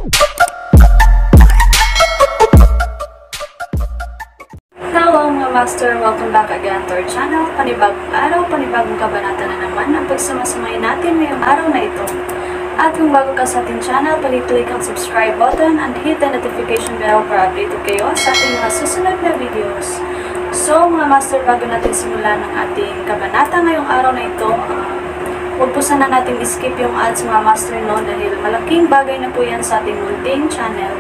Hello mga master! Welcome back again to our channel. Panibagong araw, panibagong kabanata na naman ang pagsamasamayin natin ngayong araw na ito. At kung bago ka sa ating channel, pag-click ang subscribe button and hit the notification bell para updated kayo sa ating mga susunod na videos. So mga master, bago natin simulan ang ating kabanata ngayong araw na ito, huwag po sana natin skip yung ads mga master no, dahil malaking bagay na po yan sa ating munting channel.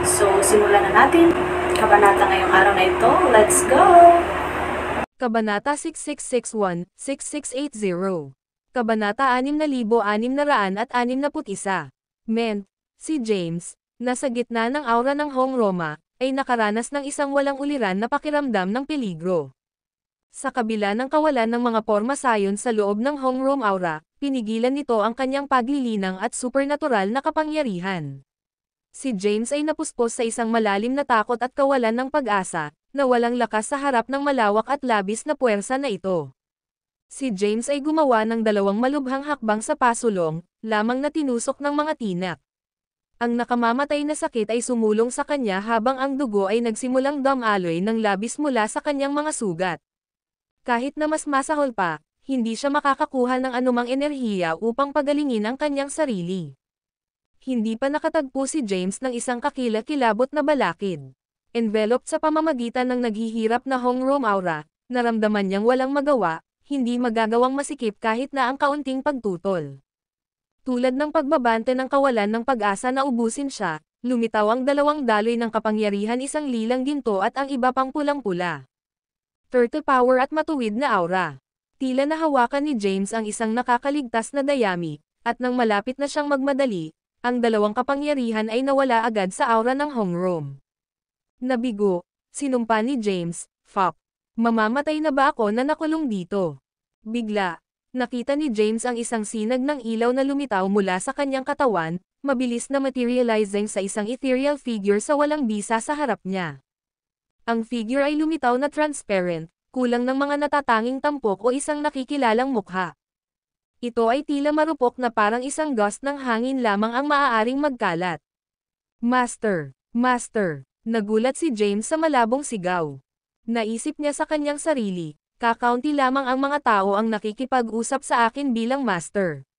So simulan na natin kabanata ngayong araw na ito. Let's go! Kabanata 6661-6680. Kabanata 6661. Ment, si James, nasa gitna ng aura ng Hong Roma, ay nakaranas ng isang walang uliran na pakiramdam ng peligro. Sa kabila ng kawalan ng mga porma sayon sa loob ng Hong Rome aura, pinigilan nito ang kanyang paglilinang at supernatural na kapangyarihan. Si James ay napuspos sa isang malalim na takot at kawalan ng pag-asa, na walang lakas sa harap ng malawak at labis na puwersa na ito. Si James ay gumawa ng dalawang malubhang hakbang sa pasulong, lamang na tinusok ng mga tinak. Ang nakamamatay na sakit ay sumulong sa kanya habang ang dugo ay nagsimulang dumaloy ng labis mula sa kanyang mga sugat. Kahit na mas masahol pa, hindi siya makakakuha ng anumang enerhiya upang pagalingin ang kanyang sarili. Hindi pa nakatagpo si James ng isang kakilakilabot na balakid. Enveloped sa pamamagitan ng naghihirap na Hong Rome aura, naramdaman niyang walang magawa, hindi magagawang masikip kahit na ang kaunting pagtutol. Tulad ng pagbabante ng kawalan ng pag-asa na ubusin siya, lumitaw ang dalawang daloy ng kapangyarihan, isang lilang ginto at ang iba pang pulang-pula. Turtle power at matuwid na aura. Tila nahawakan ni James ang isang nakakaligtas na dayami, at nang malapit na siyang magmadali, ang dalawang kapangyarihan ay nawala agad sa aura ng Hong Rome. Nabigo, sinumpa ni James, "Fuck, mamamatay na ba ako na nakulong dito?" Bigla, nakita ni James ang isang sinag ng ilaw na lumitaw mula sa kanyang katawan, mabilis na materializing sa isang ethereal figure sa walang bisa sa harap niya. Ang figure ay lumitaw na transparent, kulang ng mga natatanging tampok o isang nakikilalang mukha. Ito ay tila marupok na parang isang gust ng hangin lamang ang maaaring magkalat. "Master! Master!" Nagulat si James sa malabong sigaw. Naisip niya sa kanyang sarili, kakaunti lamang ang mga tao ang nakikipag-usap sa akin bilang master.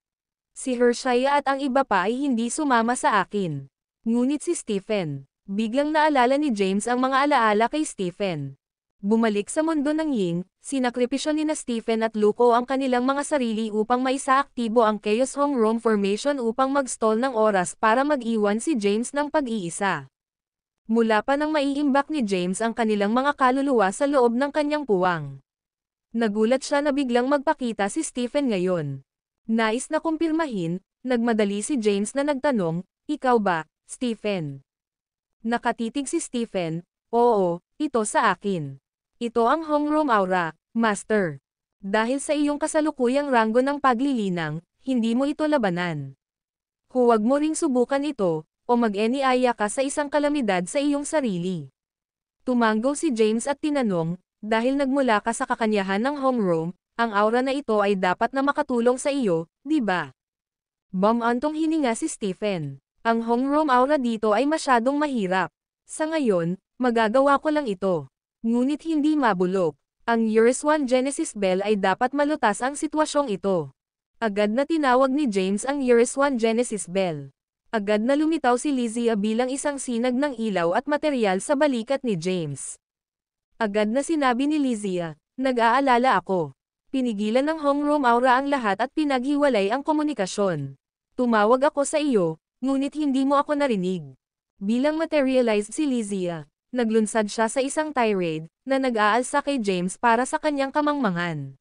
Si Hershaya at ang iba pa ay hindi sumama sa akin. Ngunit si Stephen, biglang naalala ni James ang mga alaala kay Stephen. Bumalik sa mundo ng Ying, sinakripisyo ni na Stephen at Luko ang kanilang mga sarili upang maisaaktibo ang Chaos Hong Rome Formation upang mag-stall ng oras para mag-iwan si James ng pag-iisa. Mula pa nang maiimbak ni James ang kanilang mga kaluluwa sa loob ng kanyang puwang. Nagulat siya na biglang magpakita si Stephen ngayon. Nais na kumpirmahin, nagmadali si James na nagtanong, "Ikaw ba, Stephen?" Nakatitig si Stephen, "Oo, ito sa akin. Ito ang Hong Rome aura, Master. Dahil sa iyong kasalukuyang ranggo ng paglilinang, hindi mo ito labanan. Huwag mo ring subukan ito, o mag-eniaya ka sa isang kalamidad sa iyong sarili." Tumanggo si James at tinanong, "Dahil nagmula ka sa kakanyahan ng Hong Rome, ang aura na ito ay dapat na makatulong sa iyo, di ba?" Bumantong hininga si Stephen. "Ang Hong Rome aura dito ay masyadong mahirap. Sa ngayon, magagawa ko lang ito. Ngunit hindi mabulok. Ang Eurus-1 Genesis Bell ay dapat malutas ang sitwasyong ito." Agad na tinawag ni James ang Eurus-1 Genesis Bell. Agad na lumitaw si Lysia bilang isang sinag ng ilaw at materyal sa balikat ni James. Agad na sinabi ni Lysia, "Nag-aalala ako. Pinigilan ng Hong Rome aura ang lahat at pinaghiwalay ang komunikasyon. Tumawag ako sa iyo, ngunit hindi mo ako narinig." Bilang materialized si Lysia, naglunsad siya sa isang tirade, na nag-aalsa kay James para sa kanyang kamangmangan.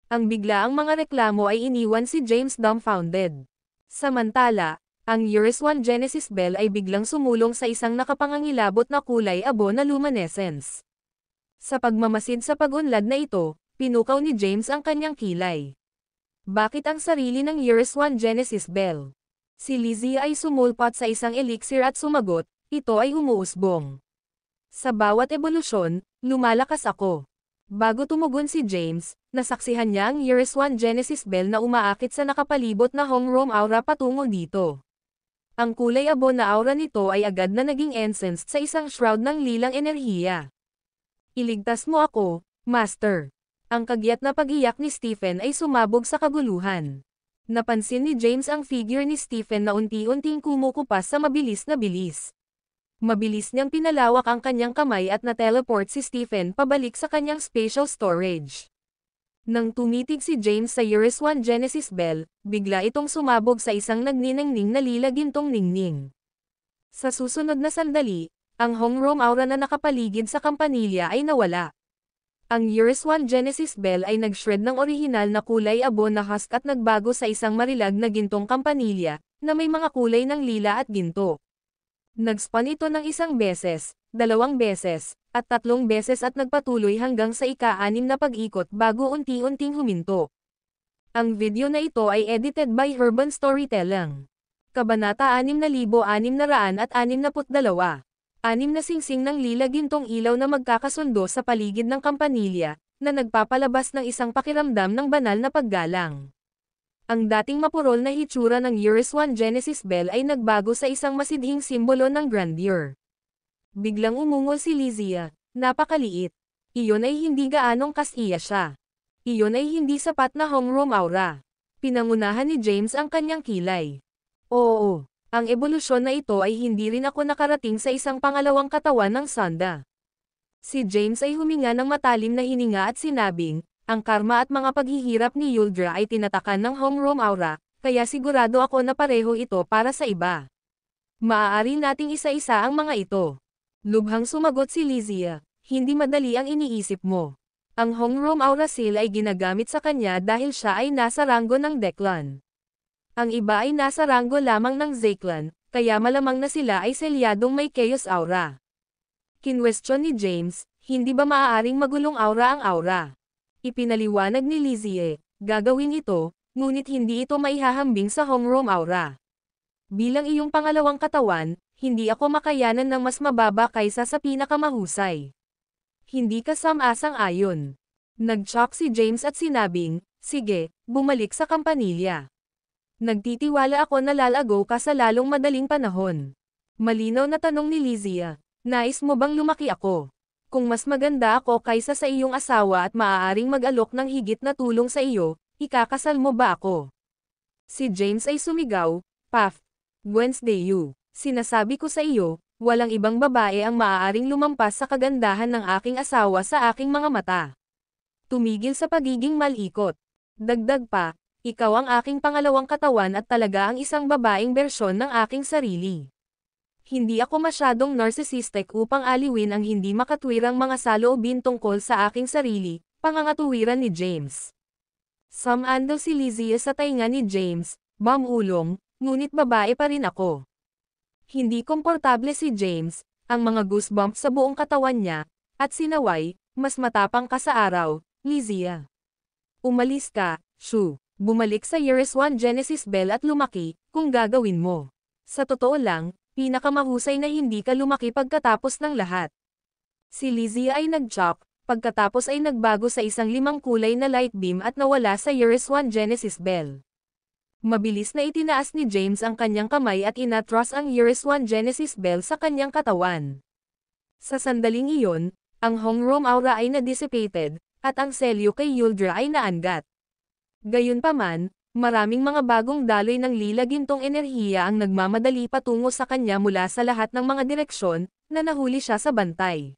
Ang biglaang mga reklamo ay iniwan si James dumbfounded. Samantala, ang Eurus-1 Genesis Bell ay biglang sumulong sa isang nakapangangilabot na kulay abo na luminescence. Sa pagmamasid sa pag-unlad na ito, pinukaw ni James ang kanyang kilay. Bakit ang sarili ng Eurus-1 Genesis Bell? Si Lysia ay sumulpot sa isang elixir at sumagot, "Ito ay umuusbong. Sa bawat ebolusyon, lumalakas ako." Bago tumugon si James, nasaksihan niya ang Eurus-1 Genesis Bell na umaakit sa nakapalibot na Hong Rome aura patungo dito. Ang kulay abo na aura nito ay agad na naging enhanced sa isang shroud ng lilang enerhiya. Iligtas mo ako, Master. Ang kagyat na pag-iyak ni Stephen ay sumabog sa kaguluhan. Napansin ni James ang figure ni Stephen na unti-unting kumukupas sa mabilis na bilis. Mabilis niyang pinalawak ang kanyang kamay at na-teleport si Stephen pabalik sa kanyang spatial storage. Nang tumitig si James sa Eurus 1 Genesis Bell, bigla itong sumabog sa isang nagniningning na lilagintong ningning. Sa susunod na sandali, ang Hongrome aura na nakapaligid sa kampanilya ay nawala. Ang Eurus 1 Genesis Bell ay nag-shred ng orihinal na kulay abo na husk at nagbago sa isang marilag na gintong kampanilya, na may mga kulay ng lila at ginto. Nag-spun ito ng isang beses, 2 beses, at 3 beses at nagpatuloy hanggang sa ika-6 na pag-ikot bago unti-unting huminto. Ang video na ito ay edited by Herban Storytelling. Kabanata 6662. 6 na singsing ng lila-gintong ilaw na magkakasundo sa paligid ng kampanilya, na nagpapalabas ng isang pakiramdam ng banal na paggalang. Ang dating mapurol na hitsura ng Eurus 1 Genesis Bell ay nagbago sa isang masidhing simbolo ng grandeur. Biglang umungol si Lysia, napakaliit. Iyon ay hindi gaanong kasiya siya. Iyon ay hindi sapat na Hongrome aura. Pinangunahan ni James ang kanyang kilay. Oo, ang ebolusyon na ito ay hindi rin ako nakarating sa isang pangalawang katawan ng Sonda. Si James ay huminga ng matalim na hininga at sinabing, ang karma at mga paghihirap ni Yuldra ay tinatakan ng Hongrome aura, kaya sigurado ako na pareho ito para sa iba. Maaari nating isa-isa ang mga ito. Lubhang sumagot si Lysia, hindi madali ang iniisip mo. Ang Hongrome aura seal ay ginagamit sa kanya dahil siya ay nasa ranggo ng Declan. Ang iba ay nasa ranggo lamang ng Zeklan, kaya malamang na sila ay selyadong may chaos aura. Kinwestiyon ni James, hindi ba maaaring magulong aura ang aura? Ipinaliwanag ni Lysia, gagawin ito, ngunit hindi ito maihahambing sa Hongrome aura. Bilang iyong pangalawang katawan, hindi ako makayanan ng mas mababa kaysa sa pinakamahusay. Hindi ka sam-asang-ayon. Nag-chok si James at sinabing, sige, bumalik sa kampanilya. Nagtitiwala ako na lalago ka sa lalong madaling panahon. Malinaw na tanong ni Lysia, nais mo bang lumaki ako? Kung mas maganda ako kaysa sa iyong asawa at maaaring mag-alok ng higit na tulong sa iyo, ikakasal mo ba ako? Si James ay sumigaw, Paf, Wednesday you. Sinasabi ko sa iyo, walang ibang babae ang maaaring lumampas sa kagandahan ng aking asawa sa aking mga mata. Tumigil sa pagiging malikot. Dagdag pa, ikaw ang aking pangalawang katawan at talaga ang isang babaeng bersyon ng aking sarili. Hindi ako masyadong narcissistic upang aliwin ang hindi makatwirang mga saloobin tungkol sa aking sarili, pangangatuwiran ni James. Samandal si Lysia sa tainga ni James, bamulong, ngunit babae pa rin ako. Hindi komportable si James, ang mga goosebumps sa buong katawan niya, at sinaway, mas matapang ka sa araw, Lysia. Umalis ka, shoo. Bumalik sa Eurus 1 Genesis Bell at lumaki, kung gagawin mo. Sa totoo lang, pinakamahusay na hindi ka lumaki pagkatapos ng lahat. Si Lysia ay nag-chok, pagkatapos ay nagbago sa isang 5 kulay na light beam at nawala sa Eurus 1 Genesis Bell. Mabilis na itinaas ni James ang kanyang kamay at inatras ang Eurus 1 Genesis Bell sa kanyang katawan. Sa sandaling iyon, ang Hongrome aura ay na-dissipated, at ang selyo kay Yuldra ay naangat. Gayunpaman, maraming mga bagong daloy ng lila-gintong enerhiya ang nagmamadali patungo sa kanya mula sa lahat ng mga direksyon, na nahuli siya sa bantay.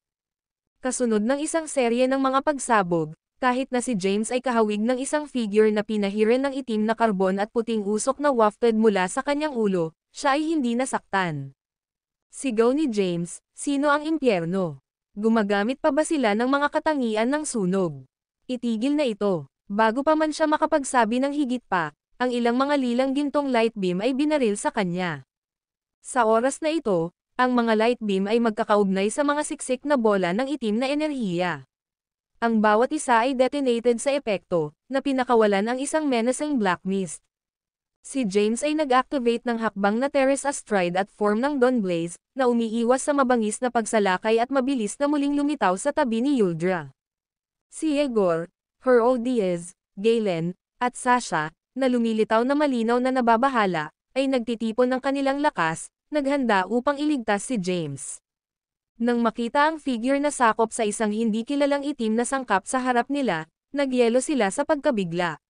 Kasunod ng isang serye ng mga pagsabog, kahit na si James ay kahawig ng isang figure na pinahiran ng itim na karbon at puting usok na wafted mula sa kanyang ulo, siya ay hindi nasaktan. Sigaw ni James, sino ang impyerno? Gumagamit pa ba sila ng mga katangian ng sunog? Itigil na ito. Bago pa man siya makapagsabi ng higit pa, ang ilang mga lilang gintong light beam ay binaril sa kanya. Sa oras na ito, ang mga light beam ay magkakaugnay sa mga siksik na bola ng itim na enerhiya. Ang bawat isa ay detonated sa epekto, na pinakawalan ang isang menacing black mist. Si James ay nag-activate ng hakbang na Terrace Astride at form ng Dawn Blaze, na umiiwas sa mabangis na pagsalakay at mabilis na muling lumitaw sa tabi ni Yuldra. Si Egor, Diaz, Galen, at Sasha, na lumilitaw na malinaw na nababahala, ay nagtitipon ng kanilang lakas, naghanda upang iligtas si James. Nang makita ang figure na sakop sa isang hindi kilalang itim na sangkap sa harap nila, nagyelo sila sa pagkabigla.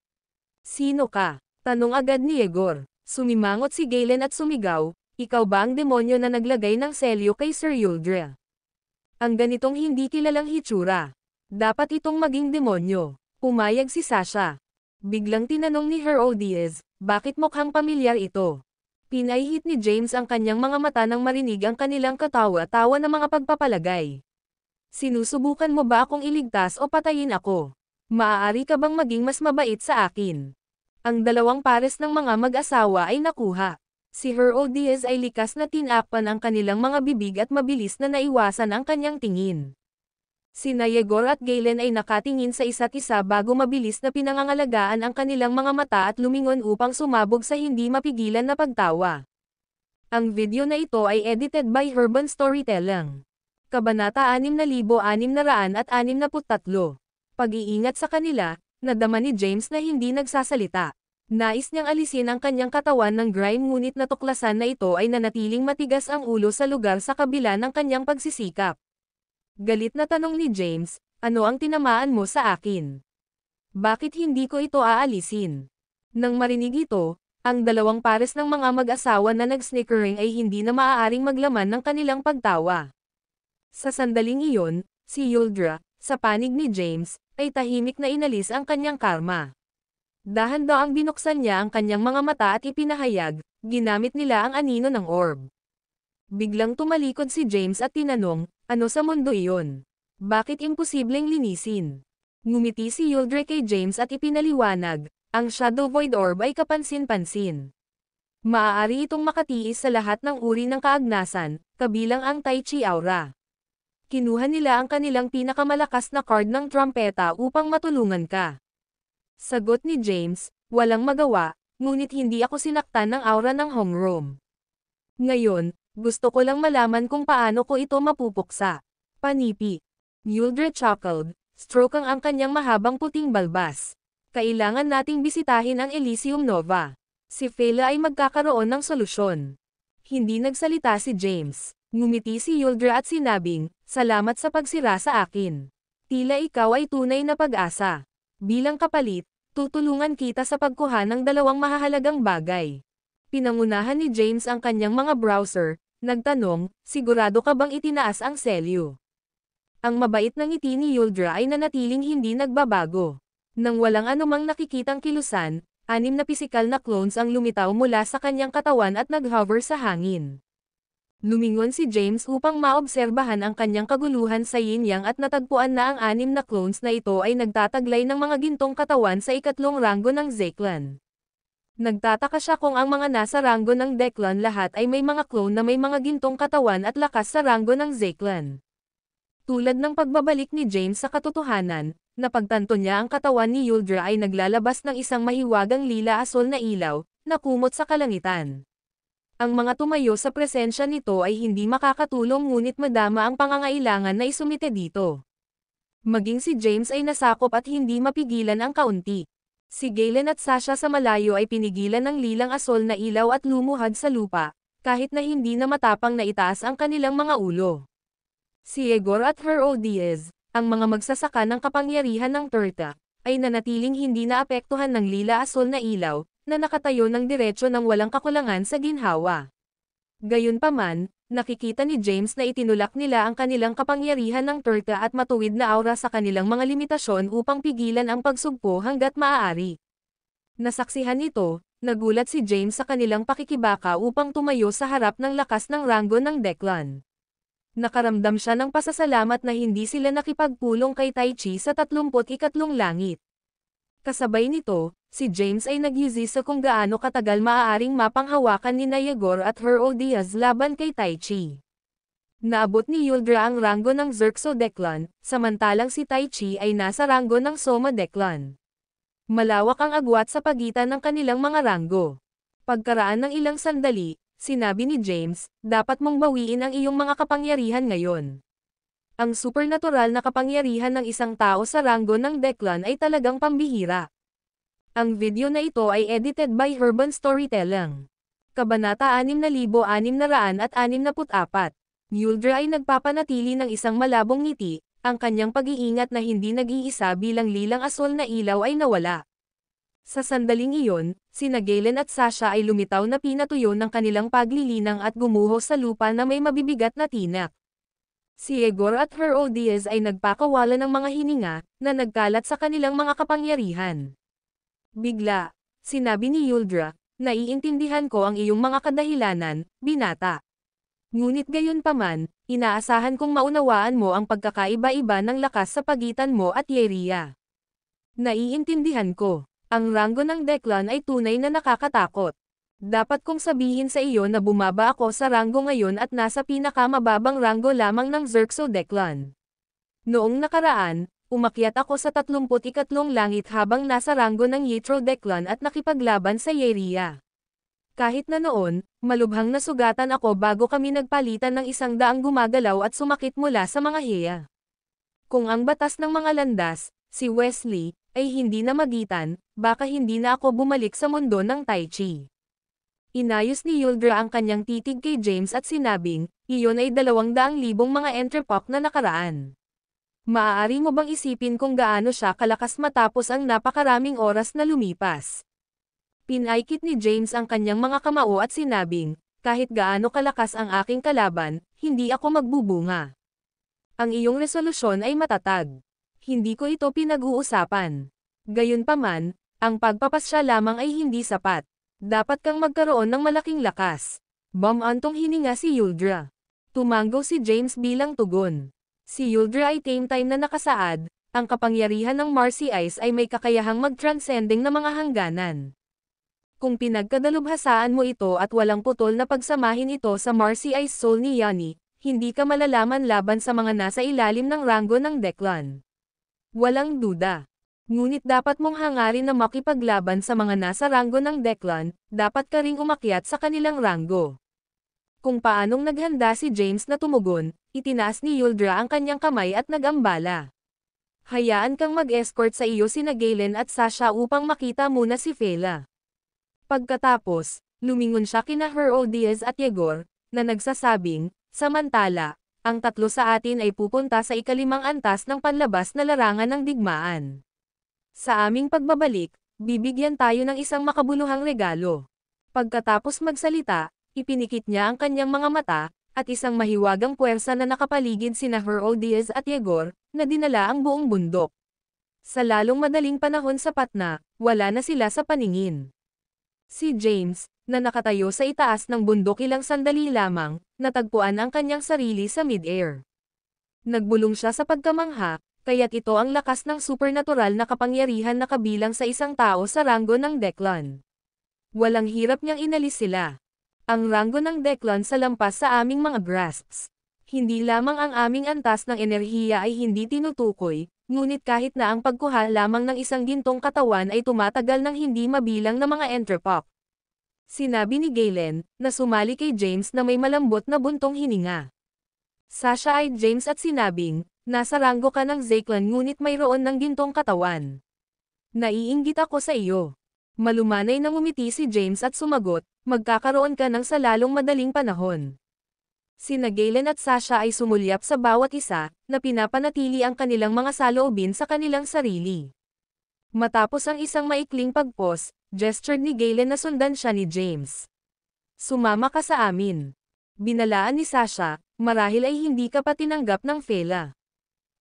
"Sino ka?" tanong agad ni Yegor. Sumimangot si Galen at sumigaw, "Ikaw ba ang demonyo na naglagay ng selyo kay Sir Yuldra? Ang ganitong hindi kilalang hitsura. Dapat itong maging demonyo." Pumayag si Sasha. Biglang tinanong ni Herodias, "Bakit mukhang pamilyar ito?" Pinahihit ni James ang kanyang mga mata nang marinig ang kanilang katawa-tawa na mga pagpapalagay. "Sinusubukan mo ba akong iligtas o patayin ako? Maaari ka bang maging mas mabait sa akin?" Ang dalawang pares ng mga mag-asawa ay nakuha. Si Herodias ay likas na tinakpan ang kanilang mga bibig at mabilis na naiwasan ang kanyang tingin. Sina Yegor at Galen ay nakatingin sa isa't isa bago mabilis na pinangangalagaan ang kanilang mga mata at lumingon upang sumabog sa hindi mapigilan na pagtawa. Ang video na ito ay edited by Urban Storytelling. Kabanata 6663. Pag-iingat sa kanila, nadama ni James na hindi nagsasalita. Nais niyang alisin ang kanyang katawan ng grime ngunit natuklasan na ito ay nanatiling matigas ang ulo sa lugar sa kabila ng kanyang pagsisikap. Galit na tanong ni James, "Ano ang tinamaan mo sa akin? Bakit hindi ko ito aalisin?" Nang marinig ito, ang dalawang pares ng mga mag-asawa na nag-snickering ay hindi na maaaring maglaman ng kanilang pagtawa. Sa sandaling iyon, si Yuldra, sa panig ni James, ay tahimik na inalis ang kanyang karma. Dahan-daang binuksan niya ang kanyang mga mata at ipinahayag, ginamit nila ang anino ng orb. Biglang tumalikod si James at tinanong, "Ano sa mundo iyon? Bakit imposibleng linisin?" Ngumiti si Yuldra kay James at ipinaliwanag, "Ang Shadow Void Orb ay kapansin-pansin. Maaari itong makatiis sa lahat ng uri ng kaagnasan, kabilang ang Tai Chi Aura. Kinuha nila ang kanilang pinakamalakas na card ng trumpeta upang matulungan ka." Sagot ni James, "Walang magawa, ngunit hindi ako sinaktan ng aura ng homeroom. Ngayon, gusto ko lang malaman kung paano ko ito mapupuksa." Panipi. Yuldra chuckled, stroking ang kanyang mahabang puting balbas. "Kailangan nating bisitahin ang Elysium Nova. Si Fela ay magkakaroon ng solusyon." Hindi nagsalita si James. Ngumiti si Yuldra at sinabing, "Salamat sa pagsira sa akin. Tila ikaw ay tunay na pag-asa. Bilang kapalit, tutulungan kita sa pagkuha ng dalawang mahahalagang bagay." Pinangunahan ni James ang kanyang mga browser, nagtanong, "Sigurado ka bang itinaas ang selyo?" Ang mabait na ngiti ni Yuldra ay nanatiling hindi nagbabago. Nang walang anumang nakikitang kilusan, 6 na pisikal na clones ang lumitaw mula sa kanyang katawan at nag-hover sa hangin. Lumingon si James upang maobserbahan ang kanyang kaguluhan sa yin-yang at natagpuan na ang 6 na clones na ito ay nagtataglay ng mga gintong katawan sa ikatlong ranggo ng Zeklan. Nagtataka siya kung ang mga nasa ranggo ng Deklan lahat ay may mga clone na may mga gintong katawan at lakas sa ranggo ng Zeklan. Tulad ng pagbabalik ni James sa katotohanan, napagtanto niya ang katawan ni Yuldra ay naglalabas ng isang mahiwagang lila-asol na ilaw, na kumot sa kalangitan. Ang mga tumayo sa presensya nito ay hindi makakatulong ngunit madama ang pangangailangan na isumite dito. Maging si James ay nasakop at hindi mapigilan ang kaunti. Si Galen at Sasha sa malayo ay pinigilan ng lilang asol na ilaw at lumuhad sa lupa, kahit na hindi na matapang na itaas ang kanilang mga ulo. Si Yegor at Herodias, ang mga magsasaka ng kapangyarihan ng Turta, ay nanatiling hindi naapektuhan ng lila asol na ilaw, na nakatayo ng diretsyo ng walang kakulangan sa ginhawa. Gayunpaman, nakikita ni James na itinulak nila ang kanilang kapangyarihan ng Turta at matuwid na aura sa kanilang mga limitasyon upang pigilan ang pagsugpo hanggat maaari. Nasaksihan nito, nagulat si James sa kanilang pakikibaka upang tumayo sa harap ng lakas ng ranggo ng Deklan. Nakaramdam siya ng pasasalamat na hindi sila nakipagpulong kay Tai Chi sa 33 langit. Kasabay nito, si James ay nagyuzi sa kung gaano katagal maaaring mapanghawakan ni Yegor at Herodias laban kay Tai Chi. Naabot ni Yuldra ang ranggo ng Xerxo Deklan, samantalang si Tai Chi ay nasa ranggo ng Soma Deklan. Malawak ang agwat sa pagitan ng kanilang mga ranggo. Pagkaraan ng ilang sandali, sinabi ni James, "Dapat mong bawiin ang iyong mga kapangyarihan ngayon." Ang supernatural na kapangyarihan ng isang tao sa ranggo ng Deklan ay talagang pambihira. Ang video na ito ay edited by Urban Storytelling. Kabanata 6664. Yuldra ay nagpapanatili ng isang malabong ngiti, ang kanyang pag-iingat na hindi nag-iisa bilang lilang asol na ilaw ay nawala. Sa sandaling iyon, sina Galen at Sasha ay lumitaw na pinatuyo ng kanilang paglilinang at gumuho sa lupa na may mabibigat na tinak. Si Egor at Herodias ay nagpakawala ng mga hininga, na nagkalat sa kanilang mga kapangyarihan. Bigla, sinabi ni Yuldra, naiintindihan ko ang iyong mga kadahilanan, binata. Ngunit gayunpaman, inaasahan kong maunawaan mo ang pagkakaiba-iba ng lakas sa pagitan mo at Yeria. Naiintindihan ko, ang ranggo ng Declan ay tunay na nakakatakot. Dapat kong sabihin sa iyo na bumaba ako sa ranggo ngayon at nasa pinakamababang ranggo lamang ng Xerxo Declan. Noong nakaraan, umakyat ako sa 33 langit habang nasa ranggo ng Yitro Declan at nakipaglaban sa Yeria. Kahit na noon, malubhang nasugatan ako bago kami nagpalitan ng 100 gumagalaw at sumakit mula sa mga heya. Kung ang batas ng mga landas, si Wesley, ay hindi na magitan, baka hindi na ako bumalik sa mundo ng Tai Chi. Inayos ni Yuldra ang kanyang titig kay James at sinabing, iyon ay 200,000 mga entrepok na nakaraan. Maaari mo bang isipin kung gaano siya kalakas matapos ang napakaraming oras na lumipas? Pinaikit ni James ang kanyang mga kamao at sinabing, kahit gaano kalakas ang aking kalaban, hindi ako magbubunga. Ang iyong resolusyon ay matatag. Hindi ko ito pinag-uusapan. Gayunpaman, ang pagpapasya lamang ay hindi sapat. Dapat kang magkaroon ng malaking lakas. Bumantong hininga si Yuldra. Tumanggo si James bilang tugon. Si Yuldra ay tame time na nakasaad, ang kapangyarihan ng Marcy Ice ay may kakayahang mag-transcending na mga hangganan. Kung pinagkadalubhasaan mo ito at walang putol na pagsamahin ito sa Marcy Ice Soul ni Yanni, hindi ka malalaman laban sa mga nasa ilalim ng ranggo ng Declan. Walang duda. Ngunit dapat mong hangarin na makipaglaban sa mga nasa ranggo ng Declan, dapat ka ring umakyat sa kanilang ranggo. Kung paanong naghanda si James na tumugon, itinaas ni Yuldra ang kanyang kamay at nag-ambala. Hayaan kang mag-escort sa iyo sina Galen at Sasha upang makita muna si Fela. Pagkatapos, lumingon siya kina Herodias at Yegor, na nagsasabing, samantala, ang tatlo sa atin ay pupunta sa ikalimang antas ng panlabas na larangan ng digmaan. Sa aming pagbabalik, bibigyan tayo ng isang makabuluhang regalo. Pagkatapos magsalita, ipinikit niya ang kanyang mga mata, at isang mahiwagang puwersa na nakapaligid sina Herodias at Yegor, na dinala ang buong bundok. Sa lalong madaling panahon sapat na, wala na sila sa paningin. Si James, na nakatayo sa itaas ng bundok ilang sandali lamang, natagpuan ang kanyang sarili sa mid-air. Nagbulong siya sa pagkamangha, kaya't ito ang lakas ng supernatural na kapangyarihan na kabilang sa isang tao sa ranggo ng Declan. Walang hirap niyang inalis sila. Ang ranggo ng Declan sa lampas sa aming mga grasps. Hindi lamang ang aming antas ng enerhiya ay hindi tinutukoy, ngunit kahit na ang pagkuha lamang ng isang gintong katawan ay tumatagal ng hindi mabilang na mga entrepok. Sinabi ni Galen, na sumali kay James na may malambot na buntong hininga. Sasha ay James at sinabing, nasa ranggo ka ng Zeklan ngunit mayroon ng gintong katawan. Naiinggit ako sa iyo. Malumanay na ngumiti si James at sumagot, magkakaroon ka ng sa lalong madaling panahon. Sina Galen at Sasha ay sumulyap sa bawat isa, na pinapanatili ang kanilang mga saloobin sa kanilang sarili. Matapos ang isang maikling pagpos, gestured ni Galen na sundan siya ni James. Sumama ka sa amin. Binalaan ni Sasha, marahil ay hindi ka pa tinanggap ng Fela.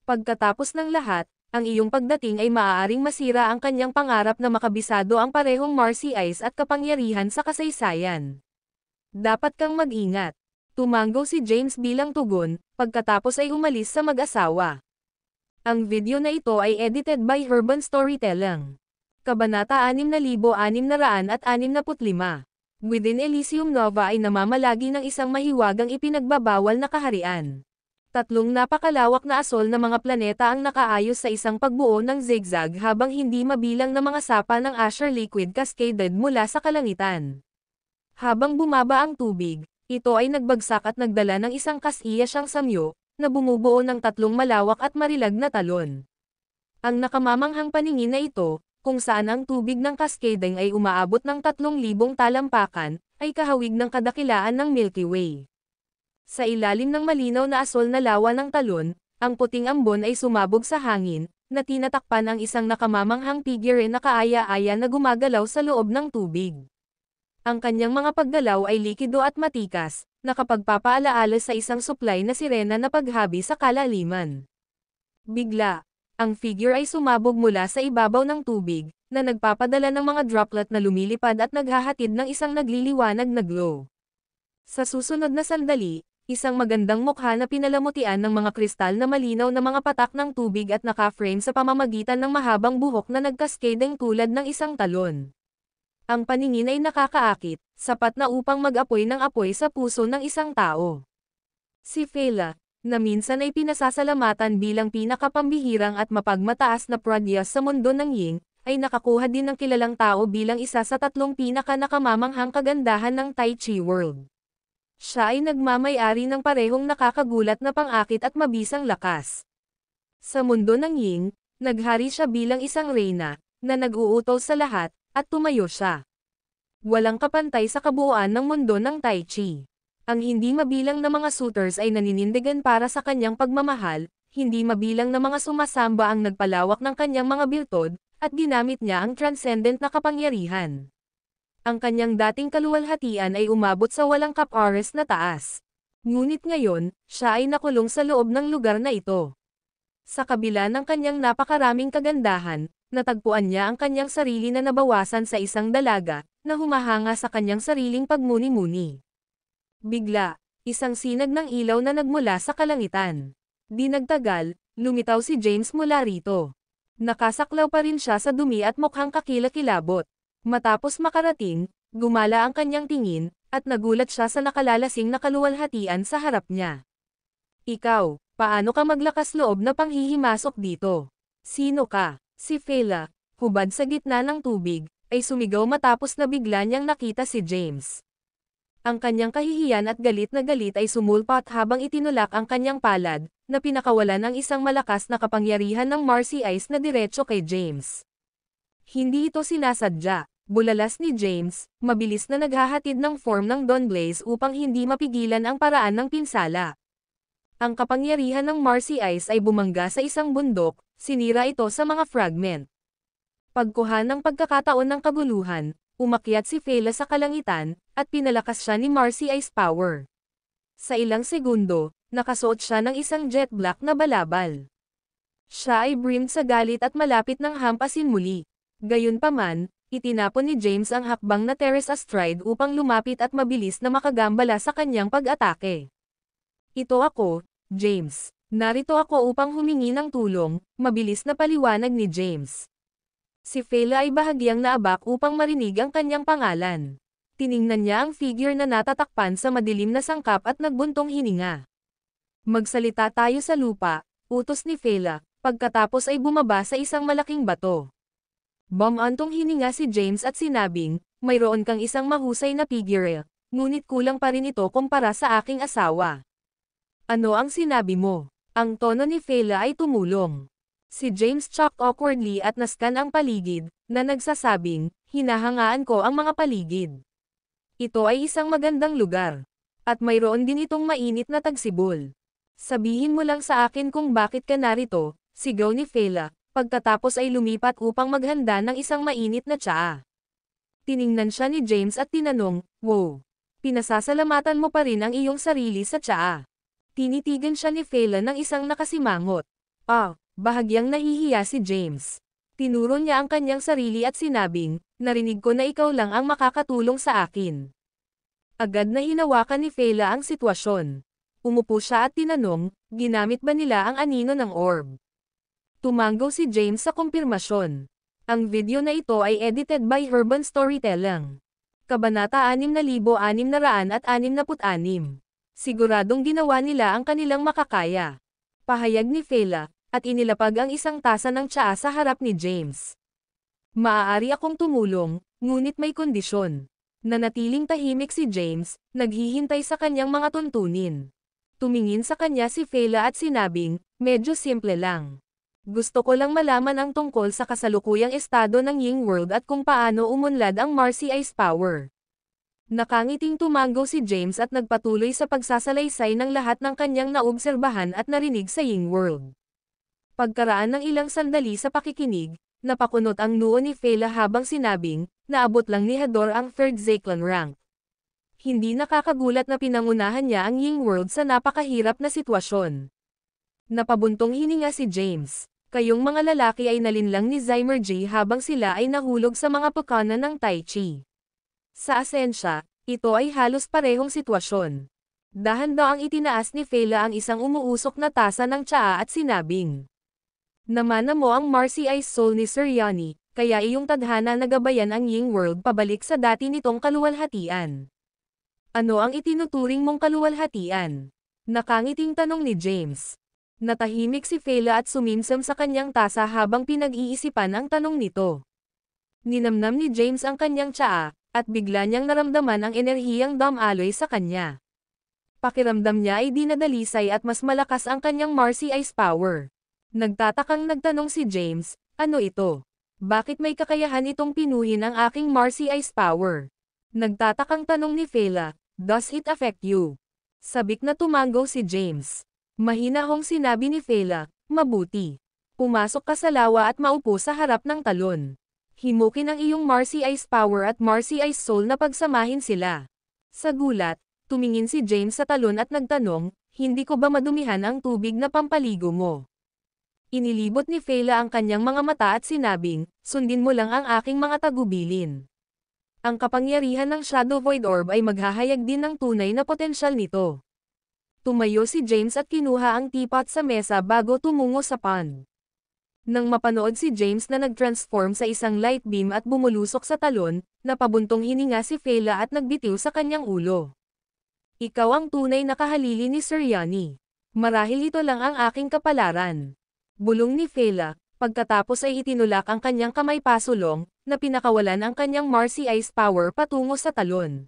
Pagkatapos ng lahat, ang iyong pagdating ay maaaring masira ang kanyang pangarap na makabisado ang parehong Marcy Ice at kapangyarihan sa kasaysayan. Dapat kang mag-ingat. Tumanggo si James bilang tugon, pagkatapos ay umalis sa mag-asawa. Ang video na ito ay edited by Urban Storytelling. Kabanata 6665. Within Elysium Nova ay namamalagi ng isang mahiwagang ipinagbabawal na kaharian. Tatlong napakalawak na asol na mga planeta ang nakaayos sa isang pagbuo ng zigzag habang hindi mabilang na mga sapa ng Asher liquid cascaded mula sa kalangitan. Habang bumaba ang tubig, ito ay nagbagsak at nagdala ng isang kasiya siyang samyo, na bumubuo ng tatlong malawak at marilag na talon. Ang nakamamanghang paningin na ito, kung saan ang tubig ng cascading ay umaabot ng 3,000 talampakan, ay kahawig ng kadakilaan ng Milky Way. Sa ilalim ng malinaw na asol na lawa ng talon, ang puting ambon ay sumabog sa hangin, na tinatakpan ang isang nakamamanghang figure na kaaya-aya na gumagalaw sa loob ng tubig. Ang kanyang mga paggalaw ay likido at matikas, nakapagpapaalaala sa isang supply na sirena na paghabi sa kalaliman. Bigla, ang figure ay sumabog mula sa ibabaw ng tubig, na nagpapadala ng mga droplet na lumilipad at naghahatid ng isang nagliliwanag na glow. Sa susunod na sandali, isang magandang mukha na pinalamutian ng mga kristal na malinaw na mga patak ng tubig at naka-frame sa pamamagitan ng mahabang buhok na nagkaskading tulad ng isang talon. Ang paningin ay nakakaakit, sapat na upang mag-apoy ng apoy sa puso ng isang tao. Si Fela, na minsan ay pinasasalamatan bilang pinakapambihirang at mapagmataas na pragyas sa mundo ng Ying, ay nakakuha din ng kilalang tao bilang isa sa 3 pinaka-nakamamanghang kagandahan ng Tai Chi World. Siya ay nagmamay-ari ng parehong nakakagulat na pang-akit at mabisang lakas. Sa mundo ng Ying, naghari siya bilang isang reyna, na nag-uutos sa lahat, at tumayo siya. Walang kapantay sa kabuuan ng mundo ng Tai Chi. Ang hindi mabilang na mga suitors ay naninindigan para sa kanyang pagmamahal, hindi mabilang na mga sumasamba ang nagpalawak ng kanyang mga biltod, at ginamit niya ang transcendent na kapangyarihan. Ang kanyang dating kaluwalhatian ay umabot sa walang kapares na taas. Ngunit ngayon, siya ay nakulong sa loob ng lugar na ito. Sa kabila ng kanyang napakaraming kagandahan, natagpuan niya ang kanyang sarili na nabawasan sa isang dalaga, na humahanga sa kanyang sariling pagmuni-muni. Bigla, isang sinag ng ilaw na nagmula sa kalangitan. Di nagtagal, lumitaw si James mula rito. Nakasaklaw pa rin siya sa dumi at mukhang kakilakilabot. Matapos makarating, gumala ang kanyang tingin, at nagulat siya sa nakalalasing na kaluwalhatian sa harap niya. Ikaw, paano ka maglakas loob na panghihimasok dito? Sino ka? Si Fela, hubad sa gitna ng tubig, ay sumigaw matapos na bigla niyang nakita si James. Ang kanyang kahihiyan at galit na galit ay sumulpat habang itinulak ang kanyang palad, na pinakawalan ng isang malakas na kapangyarihan ng Marcy Ice na diretso kay James. Hindi ito sinasadya, bulalas ni James, mabilis na naghahatid ng form ng Dawn Blaze upang hindi mapigilan ang paraan ng pinsala. Ang kapangyarihan ng Marcy Ice ay bumangga sa isang bundok, sinira ito sa mga fragment. Pagkuha ng pagkakataon ng kaguluhan, umakyat si Fela sa kalangitan, at pinalakas siya ni Marcy Ice Power. Sa ilang segundo, nakasuot siya ng isang jet black na balabal. Siya ay brimmed sa galit at malapit ng hampasin muli. Gayunpaman, itinapon ni James ang hakbang na Terrace Astride upang lumapit at mabilis na makagambala sa kanyang pag-atake. Ito ako, James. Narito ako upang humingi ng tulong, mabilis na paliwanag ni James. Si Fela ay bahagyang naabak upang marinig ang kanyang pangalan. Tiningnan niya ang figure na natatakpan sa madilim na sangkap at nagbuntong hininga. Magsalita tayo sa lupa, utos ni Fela, pagkatapos ay bumaba sa isang malaking bato. Bumantong hininga si James at sinabing, mayroon kang isang mahusay na figure, ngunit kulang pa rin ito kumpara sa aking asawa. Ano ang sinabi mo? Ang tono ni Fela ay tumulong. Si James chopped awkwardly at naskan ang paligid, na nagsasabing, hinahangaan ko ang mga paligid. Ito ay isang magandang lugar. At mayroon din itong mainit na tagsibol. Sabihin mo lang sa akin kung bakit ka narito, sigaw ni Fela, pagkatapos ay lumipat upang maghanda ng isang mainit na tsaa. Tiningnan siya ni James at tinanong, wow, pinasasalamatan mo pa rin ang iyong sarili sa tsaa. Tinitigan siya ni Fela ng isang nakasimangot. Bahagyang nahihiya si James. Tinuro niya ang kanyang sarili at sinabing, narinig ko na ikaw lang ang makakatulong sa akin. Agad na hinawakan ni Fela ang sitwasyon. Umupo siya at tinanong, ginamit ba nila ang anino ng orb? Tumanggo si James sa kumpirmasyon. Ang video na ito ay edited by Urban Storytelling. Kabanata 6666. Siguradong ginawa nila ang kanilang makakaya. Pahayag ni Fela, at inilapag ang isang tasa ng tsaa sa harap ni James. Maaari akong tumulong, ngunit may kondisyon. Nanatiling tahimik si James, naghihintay sa kanyang mga tuntunin. Tumingin sa kanya si Fela at sinabing, medyo simple lang. Gusto ko lang malaman ang tungkol sa kasalukuyang estado ng Ying World at kung paano umunlad ang Marcy Ice Power. Nakangiting tumango si James at nagpatuloy sa pagsasalaysay ng lahat ng kanyang naobserbahan at narinig sa Ying World. Pagkaraan ng ilang sandali sa pakikinig, napakunot ang noo ni Fela habang sinabing, naabot lang ni Hador ang 3rd Zeklan rank. Hindi nakakagulat na pinangunahan niya ang Ying World sa napakahirap na sitwasyon. Napabuntong hininga si James. Kayong mga lalaki ay nalinlang ni Zymer J habang sila ay nahulog sa mga pukana ng Tai Chi. Sa asensya, ito ay halos parehong sitwasyon. Dahan-daang itinaas ni Fela ang isang umuusok na tasa ng tsaa at sinabing, namana mo ang Marcy Ice Soul ni Sir Yani, kaya iyong tadhana nagabayan ang Ying World pabalik sa dati nitong kaluwalhatian. Ano ang itinuturing mong kaluwalhatian? Nakangiting tanong ni James. Natahimik si Fela at sumimsam sa kanyang tasa habang pinag-iisipan ang tanong nito. Ninamnam ni James ang kanyang tsaa, at bigla niyang naramdaman ang enerhiyang damaloy sa kanya. Pakiramdam niya ay dinadalisay at mas malakas ang kanyang Marcy Ice power. Nagtatakang nagtanong si James, ano ito? Bakit may kakayahan itong pinuhin ang aking Marcy Ice power? Nagtatakang tanong ni Fela, does it affect you? Sabik na tumango si James. Mahinahong sinabi ni Fela, mabuti. Pumasok ka sa lawa at maupo sa harap ng talon. Himukin ang iyong Marcy Ice power at Marcy Ice soul na pagsamahin sila. Sa gulat, tumingin si James sa talon at nagtanong, hindi ko ba madumihan ang tubig na pampaligo mo? Inilibot ni Fela ang kanyang mga mata at sinabing, sundin mo lang ang aking mga tagubilin. Ang kapangyarihan ng Shadow Void Orb ay maghahayag din ng tunay na potensyal nito. Tumayo si James at kinuha ang teapot sa mesa bago tumungo sa pond. Nang mapanood si James na nag-transform sa isang light beam at bumulusok sa talon, napabuntong hininga si Fela at nagbitiw sa kanyang ulo. Ikaw ang tunay na kahalili ni Sir Yani. Marahil ito lang ang aking kapalaran. Bulong ni Fela, pagkatapos ay itinulak ang kanyang kamay pasulong, na pinakawalan ang kanyang Marcy Ice power patungo sa talon.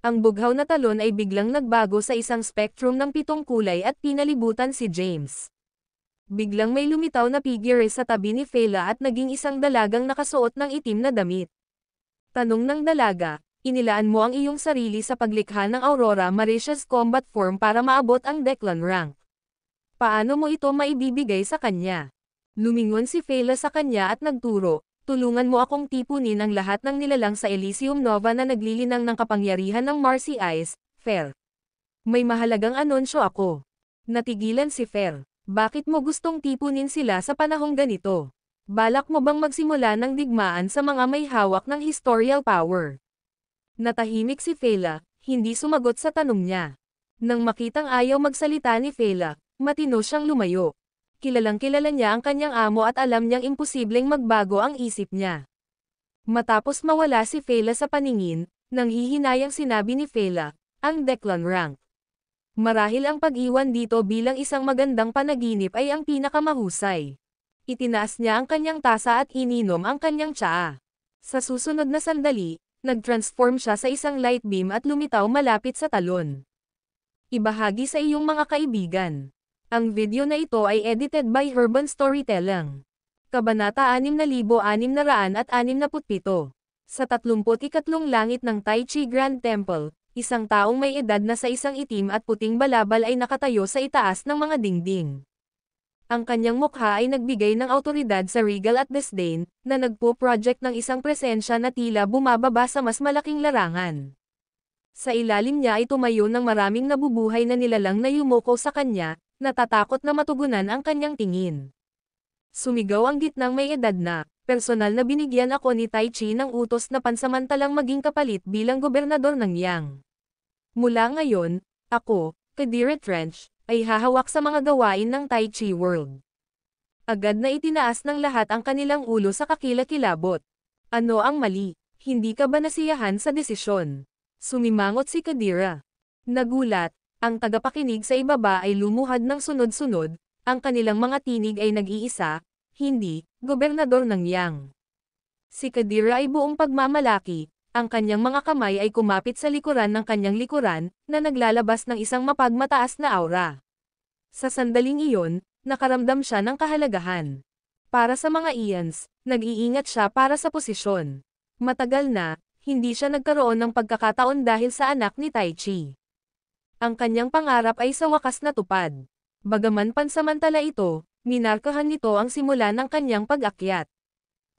Ang bughaw na talon ay biglang nagbago sa isang spectrum ng 7 kulay at pinalibutan si James. Biglang may lumitaw na figure sa tabi ni Fela at naging isang dalagang nakasuot ng itim na damit. Tanong ng dalaga, inilaan mo ang iyong sarili sa paglikha ng Aurora Mauritius combat form para maabot ang Deklan rank. Paano mo ito maibibigay sa kanya? Lumingon si Fela sa kanya at nagturo, tulungan mo akong tipunin ang lahat ng nilalang sa Elysium Nova na naglilinang ng kapangyarihan ng Marcy Ice, Fer. May mahalagang anunsyo ako. Natigilan si Fer. Bakit mo gustong tipunin sila sa panahong ganito? Balak mo bang magsimula ng digmaan sa mga may hawak ng historical power? Natahimik si Fela, hindi sumagot sa tanong niya. Nang makitang ayaw magsalita ni Fela, matino siyang lumayo. Kilalang kilala niya ang kanyang amo at alam niyang imposibleng magbago ang isip niya. Matapos mawala si Fela sa paningin, nang hihinayang sinabi ni Fela, ang Deklan rank. Marahil ang pag-iwan dito bilang isang magandang panaginip ay ang pinakamahusay. Itinaas niya ang kanyang tasa at ininom ang kanyang tsaa. Sa susunod na sandali, nag-transform siya sa isang light beam at lumitaw malapit sa talon. Ibahagi sa iyong mga kaibigan. Ang video na ito ay edited by Herban Storytelling. Kabanata 6667. Sa 33 langit ng Tai Chi Grand Temple, isang taong may edad na sa isang itim at puting balabal ay nakatayo sa itaas ng mga dingding. Ang kanyang mukha ay nagbigay ng awtoridad sa regal at disdain, na nagpo-project ng isang presensya na tila bumababa sa mas malaking larangan. Sa ilalim niya ay tumayo ng maraming nabubuhay na nilalang na yumuko sa kanya, natatakot na matugunan ang kanyang tingin. Sumigaw ang gitnang may edad na, personal na binigyan ako ni Tai Chi ng utos na pansamantalang maging kapalit bilang gobernador ng Yang. Mula ngayon, ako, Kadira Trench, ay hahawak sa mga gawain ng Tai Chi World. Agad na itinaas ng lahat ang kanilang ulo sa kakilakilabot. Ano ang mali? Hindi ka ba nasiyahan sa desisyon? Sumimangot si Kadira. Nagulat, ang tagapakinig sa ibaba ay lumuhad ng sunod-sunod, ang kanilang mga tinig ay nag-iisa, hindi, gobernador ng Yang. Si Kadira ay buong pagmamalaki, ang kanyang mga kamay ay kumapit sa likuran ng kanyang likuran, na naglalabas ng isang mapagmataas na aura. Sa sandaling iyon, nakaramdam siya ng kahalagahan. Para sa mga ians, nag-iingat siya para sa posisyon. Matagal na, hindi siya nagkaroon ng pagkakataon dahil sa anak ni Tai Chi. Ang kanyang pangarap ay sa wakas natupad. Bagaman pansamantala ito, minarkahan nito ang simula ng kanyang pag-akyat.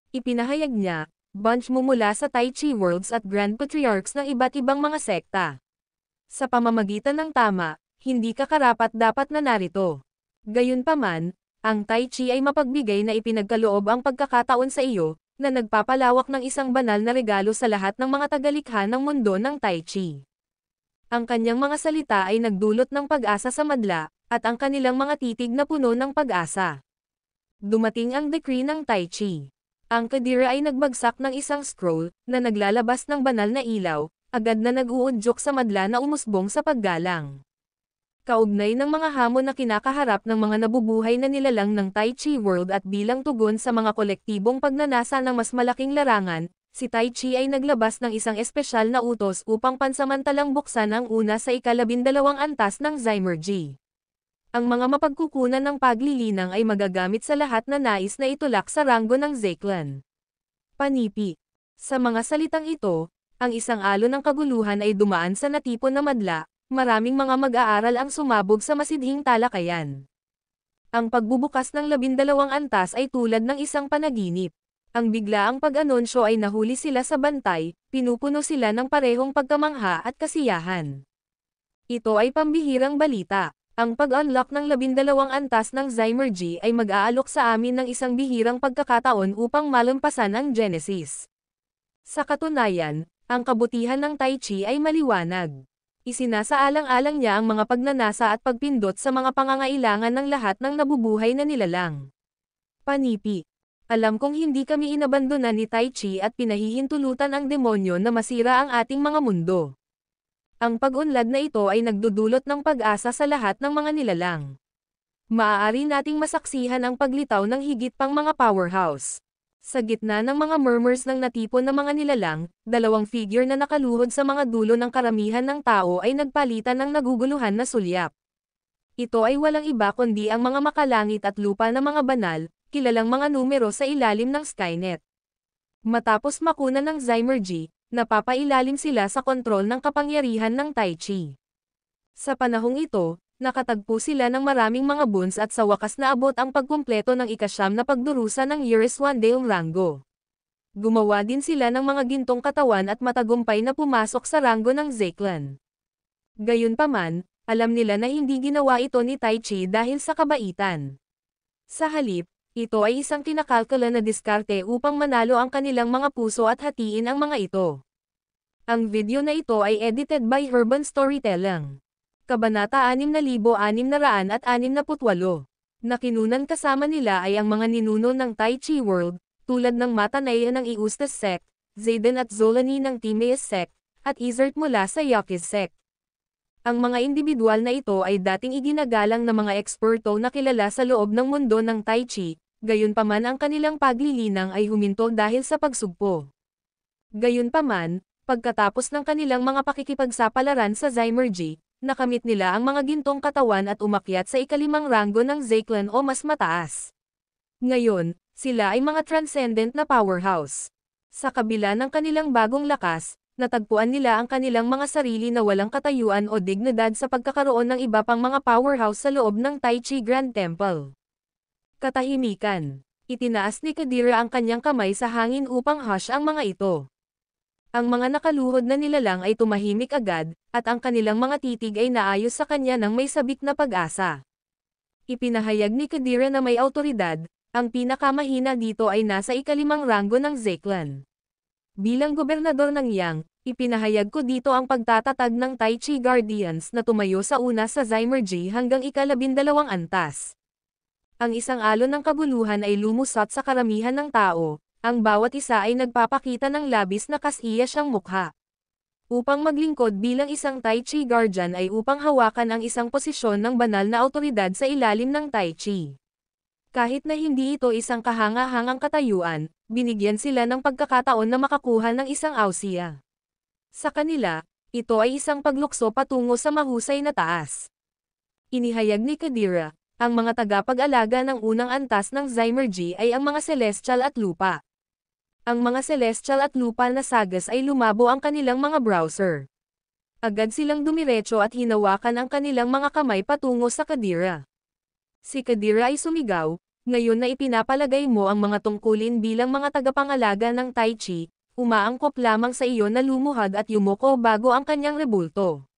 Ipinahayag niya, bunch mumula sa Tai Chi Worlds at Grand Patriarchs ng iba't ibang mga sekta. Sa pamamagitan ng tama, hindi ka karapat-dapat na narito. Gayunpaman, ang Tai Chi ay mapagbigay na ipinagkaloob ang pagkakataon sa iyo, na nagpapalawak ng isang banal na regalo sa lahat ng mga tagalikha ng mundo ng Tai Chi. Ang kanyang mga salita ay nagdulot ng pag-asa sa madla, at ang kanilang mga titig na puno ng pag-asa. Dumating ang decree ng Tai Chi. Ang kadira ay nagbagsak ng isang scroll, na naglalabas ng banal na ilaw, agad na nag-uudyok sa madla na umusbong sa paggalang. Kaugnay ng mga hamon na kinakaharap ng mga nabubuhay na nilalang ng Tai Chi World at bilang tugon sa mga kolektibong pagnanasa ng mas malaking larangan, si Tai Chi ay naglabas ng isang espesyal na utos upang pansamantalang buksan ang una sa ika-12 antas ng Zymergy. Ang mga mapagkukunan ng paglilinang ay magagamit sa lahat na nais na itulak sa ranggo ng Zeklan. Panipi. Sa mga salitang ito, ang isang alon ng kaguluhan ay dumaan sa natipon na madla. Maraming mga mag-aaral ang sumabog sa masidhing talakayan. Ang pagbubukas ng 12 antas ay tulad ng isang panaginip. Ang biglaang pag-anunsyo ay nahuli sila sa bantay, pinupuno sila ng parehong pagkamangha at kasiyahan. Ito ay pambihirang balita. Ang pag-unlock ng 12 antas ng Zymergy ay mag-aalok sa amin ng isang bihirang pagkakataon upang malampasan ang Genesis. Sa katunayan, ang kabutihan ng Tai Chi ay maliwanag. Isinasaalang-alang niya ang mga pagnanasa at pagpindot sa mga pangangailangan ng lahat ng nabubuhay na nilalang. Panipi. Alam kong hindi kami inabandonan ni Tai Chi at pinahihintulutan ang demonyo na masira ang ating mga mundo. Ang pag-unlad na ito ay nagdudulot ng pag-asa sa lahat ng mga nilalang. Maaari nating masaksihan ang paglitaw ng higit pang mga powerhouse. Sa gitna ng mga murmurs ng natipon na mga nilalang, dalawang figure na nakaluhod sa mga dulo ng karamihan ng tao ay nagpalitan ng naguguluhan na sulyap. Ito ay walang iba kundi ang mga makalangit at lupa na mga banal, kilalang mga numero sa ilalim ng Skynet. Matapos makunan ng Zymergy, napapailalim sila sa kontrol ng kapangyarihan ng Tai Chi. Sa panahong ito, nakatagpo sila ng maraming mga boons at sa wakas na abot ang pagkumpleto ng ika-9 na pagdurusa ng Years One Day Rango. Gumawa din sila ng mga gintong katawan at matagumpay na pumasok sa ranggo ng Zeklan. Gayunpaman, alam nila na hindi ginawa ito ni Tai Chi dahil sa kabaitan. Sa halip, ito ay isang kinakalkula na diskarte upang manalo ang kanilang mga puso at hatiin ang mga ito. Ang video na ito ay edited by Urban Storytelling. Kabanata 6668. Nakinunan kasama nila ay ang mga ninuno ng Tai Chi World, tulad ng Matanaya ng Iustas Sect, Zayden at Zolani ng Timaeus Sect, at Izert mula sa Yakiz Sect. Ang mga individual na ito ay dating iginagalang na mga eksperto na kilala sa loob ng mundo ng Tai Chi, gayunpaman ang kanilang paglilinang ay huminto dahil sa pagsugpo. Gayunpaman, pagkatapos ng kanilang mga pakikipagsapalaran sa Zymergy, nakamit nila ang mga gintong katawan at umakyat sa ika-5 ranggo ng Zeklan o mas mataas. Ngayon, sila ay mga transcendent na powerhouse. Sa kabila ng kanilang bagong lakas, natagpuan nila ang kanilang mga sarili na walang katayuan o dignidad sa pagkakaroon ng iba pang mga powerhouse sa loob ng Tai Chi Grand Temple. Katahimikan. Itinaas ni Kadira ang kanyang kamay sa hangin upang hush ang mga ito. Ang mga nakaluhod na nilalang ay tumahimik agad, at ang kanilang mga titig ay naayos sa kanya ng may sabik na pag-asa. Ipinahayag ni Kadira na may awtoridad, ang pinakamahina dito ay nasa ika-5 ranggo ng Zeklan. Bilang gobernador ng Yang, ipinahayag ko dito ang pagtatatag ng Tai Chi Guardians na tumayo sa una sa Zymergy hanggang ika-12 antas. Ang isang alon ng kabuluhan ay lumusot sa karamihan ng tao. Ang bawat isa ay nagpapakita ng labis na kasiya siyang mukha. Upang maglingkod bilang isang Tai Chi Guardian ay upang hawakan ang isang posisyon ng banal na awtoridad sa ilalim ng Tai Chi. Kahit na hindi ito isang kahanga-hangang katayuan, binigyan sila ng pagkakataon na makakuha ng isang ausiya. Sa kanila, ito ay isang paglukso patungo sa mahusay na taas. Inihayag ni Kadira, ang mga tagapag-alaga ng unang antas ng Zymergy ay ang mga celestial at lupa. Ang mga celestial at lupa na sagas ay lumabo ang kanilang mga browser. Agad silang dumiretso at hinawakan ang kanilang mga kamay patungo sa Kadira. Si Kadira ay sumigaw, ngayon na ipinapalagay mo ang mga tungkulin bilang mga tagapangalaga ng Tai Chi, umaangkop lamang sa iyo na lumuhad at yumuko bago ang kanyang rebulto.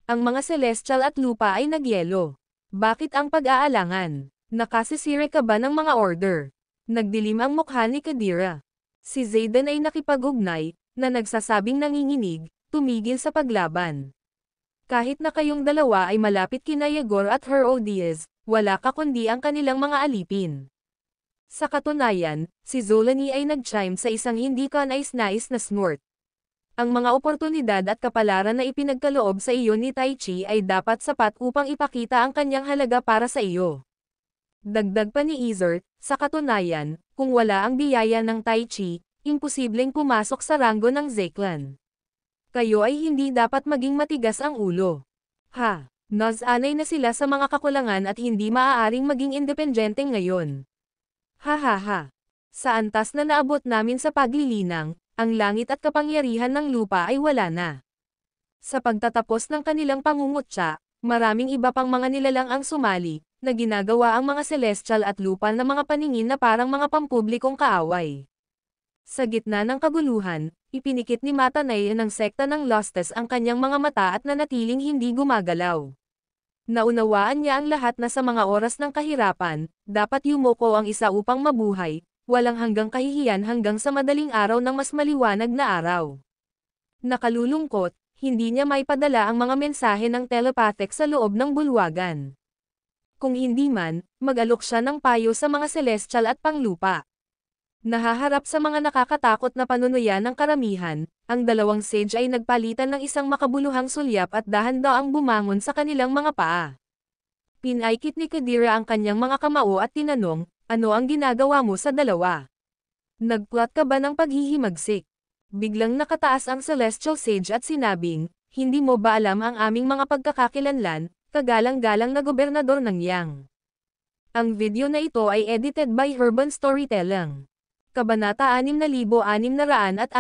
Ang mga celestial at lupa ay nagyelo. Bakit ang pag-aalangan? Nakasisire ka ba ng mga order? Nagdilim ang mukha ni Kadira. Si Zayden ay nakipag-ugnay, na nagsasabing nanginginig, tumigil sa paglaban. Kahit na kayong dalawa ay malapit kina Yegor at Herodias, wala ka kundi ang kanilang mga alipin. Sa katunayan, si Zolani ay nag-chime sa isang hindi kanais-nais na snort. Ang mga oportunidad at kapalaran na ipinagkaloob sa iyo ni Tai Chi ay dapat sapat upang ipakita ang kanyang halaga para sa iyo. Dagdag pa ni Izert, sa katunayan, kung wala ang biyaya ng Tai Chi, imposibleng pumasok sa ranggo ng Zeklan. Kayo ay hindi dapat maging matigas ang ulo. Naz-anay na sila sa mga kakulangan at hindi maaaring maging independente ngayon. Sa antas na naabot namin sa paglilinang, ang langit at kapangyarihan ng lupa ay wala na. Sa pagtatapos ng kanilang pangungutya, maraming iba pang mga nilalang ang sumali, na ginagawa ang mga celestial at lupa na mga paningin na parang mga pampublikong kaaway. Sa gitna ng kaguluhan, ipinikit ni Matanay ng sekta ng Lostes ang kanyang mga mata at nanatiling hindi gumagalaw. Naunawaan niya ang lahat na sa mga oras ng kahirapan, dapat yumuko ang isa upang mabuhay, walang hanggang kahihiyan hanggang sa madaling araw ng mas maliwanag na araw. Nakalulungkot, hindi niya maipadala ang mga mensahe ng telepathic sa loob ng bulwagan. Kung hindi man, mag-alok siya ng payo sa mga celestial at panglupa. Nahaharap sa mga nakakatakot na panunuyan ng karamihan, ang dalawang sage ay nagpalitan ng isang makabuluhang sulyap at dahan-daang bumangon sa kanilang mga paa. Pinaikit ni Kadira ang kanyang mga kamao at tinanong, ano ang ginagawa mo sa dalawa? Nagplot ka ba ng paghihimagsik? Biglang nakataas ang Celestial Sage at sinabing, hindi mo ba alam ang aming mga pagkakakilanlan, kagalang-galang na gobernador ng Yang? Ang video na ito ay edited by Herban Storytelling. Kabanata 6669.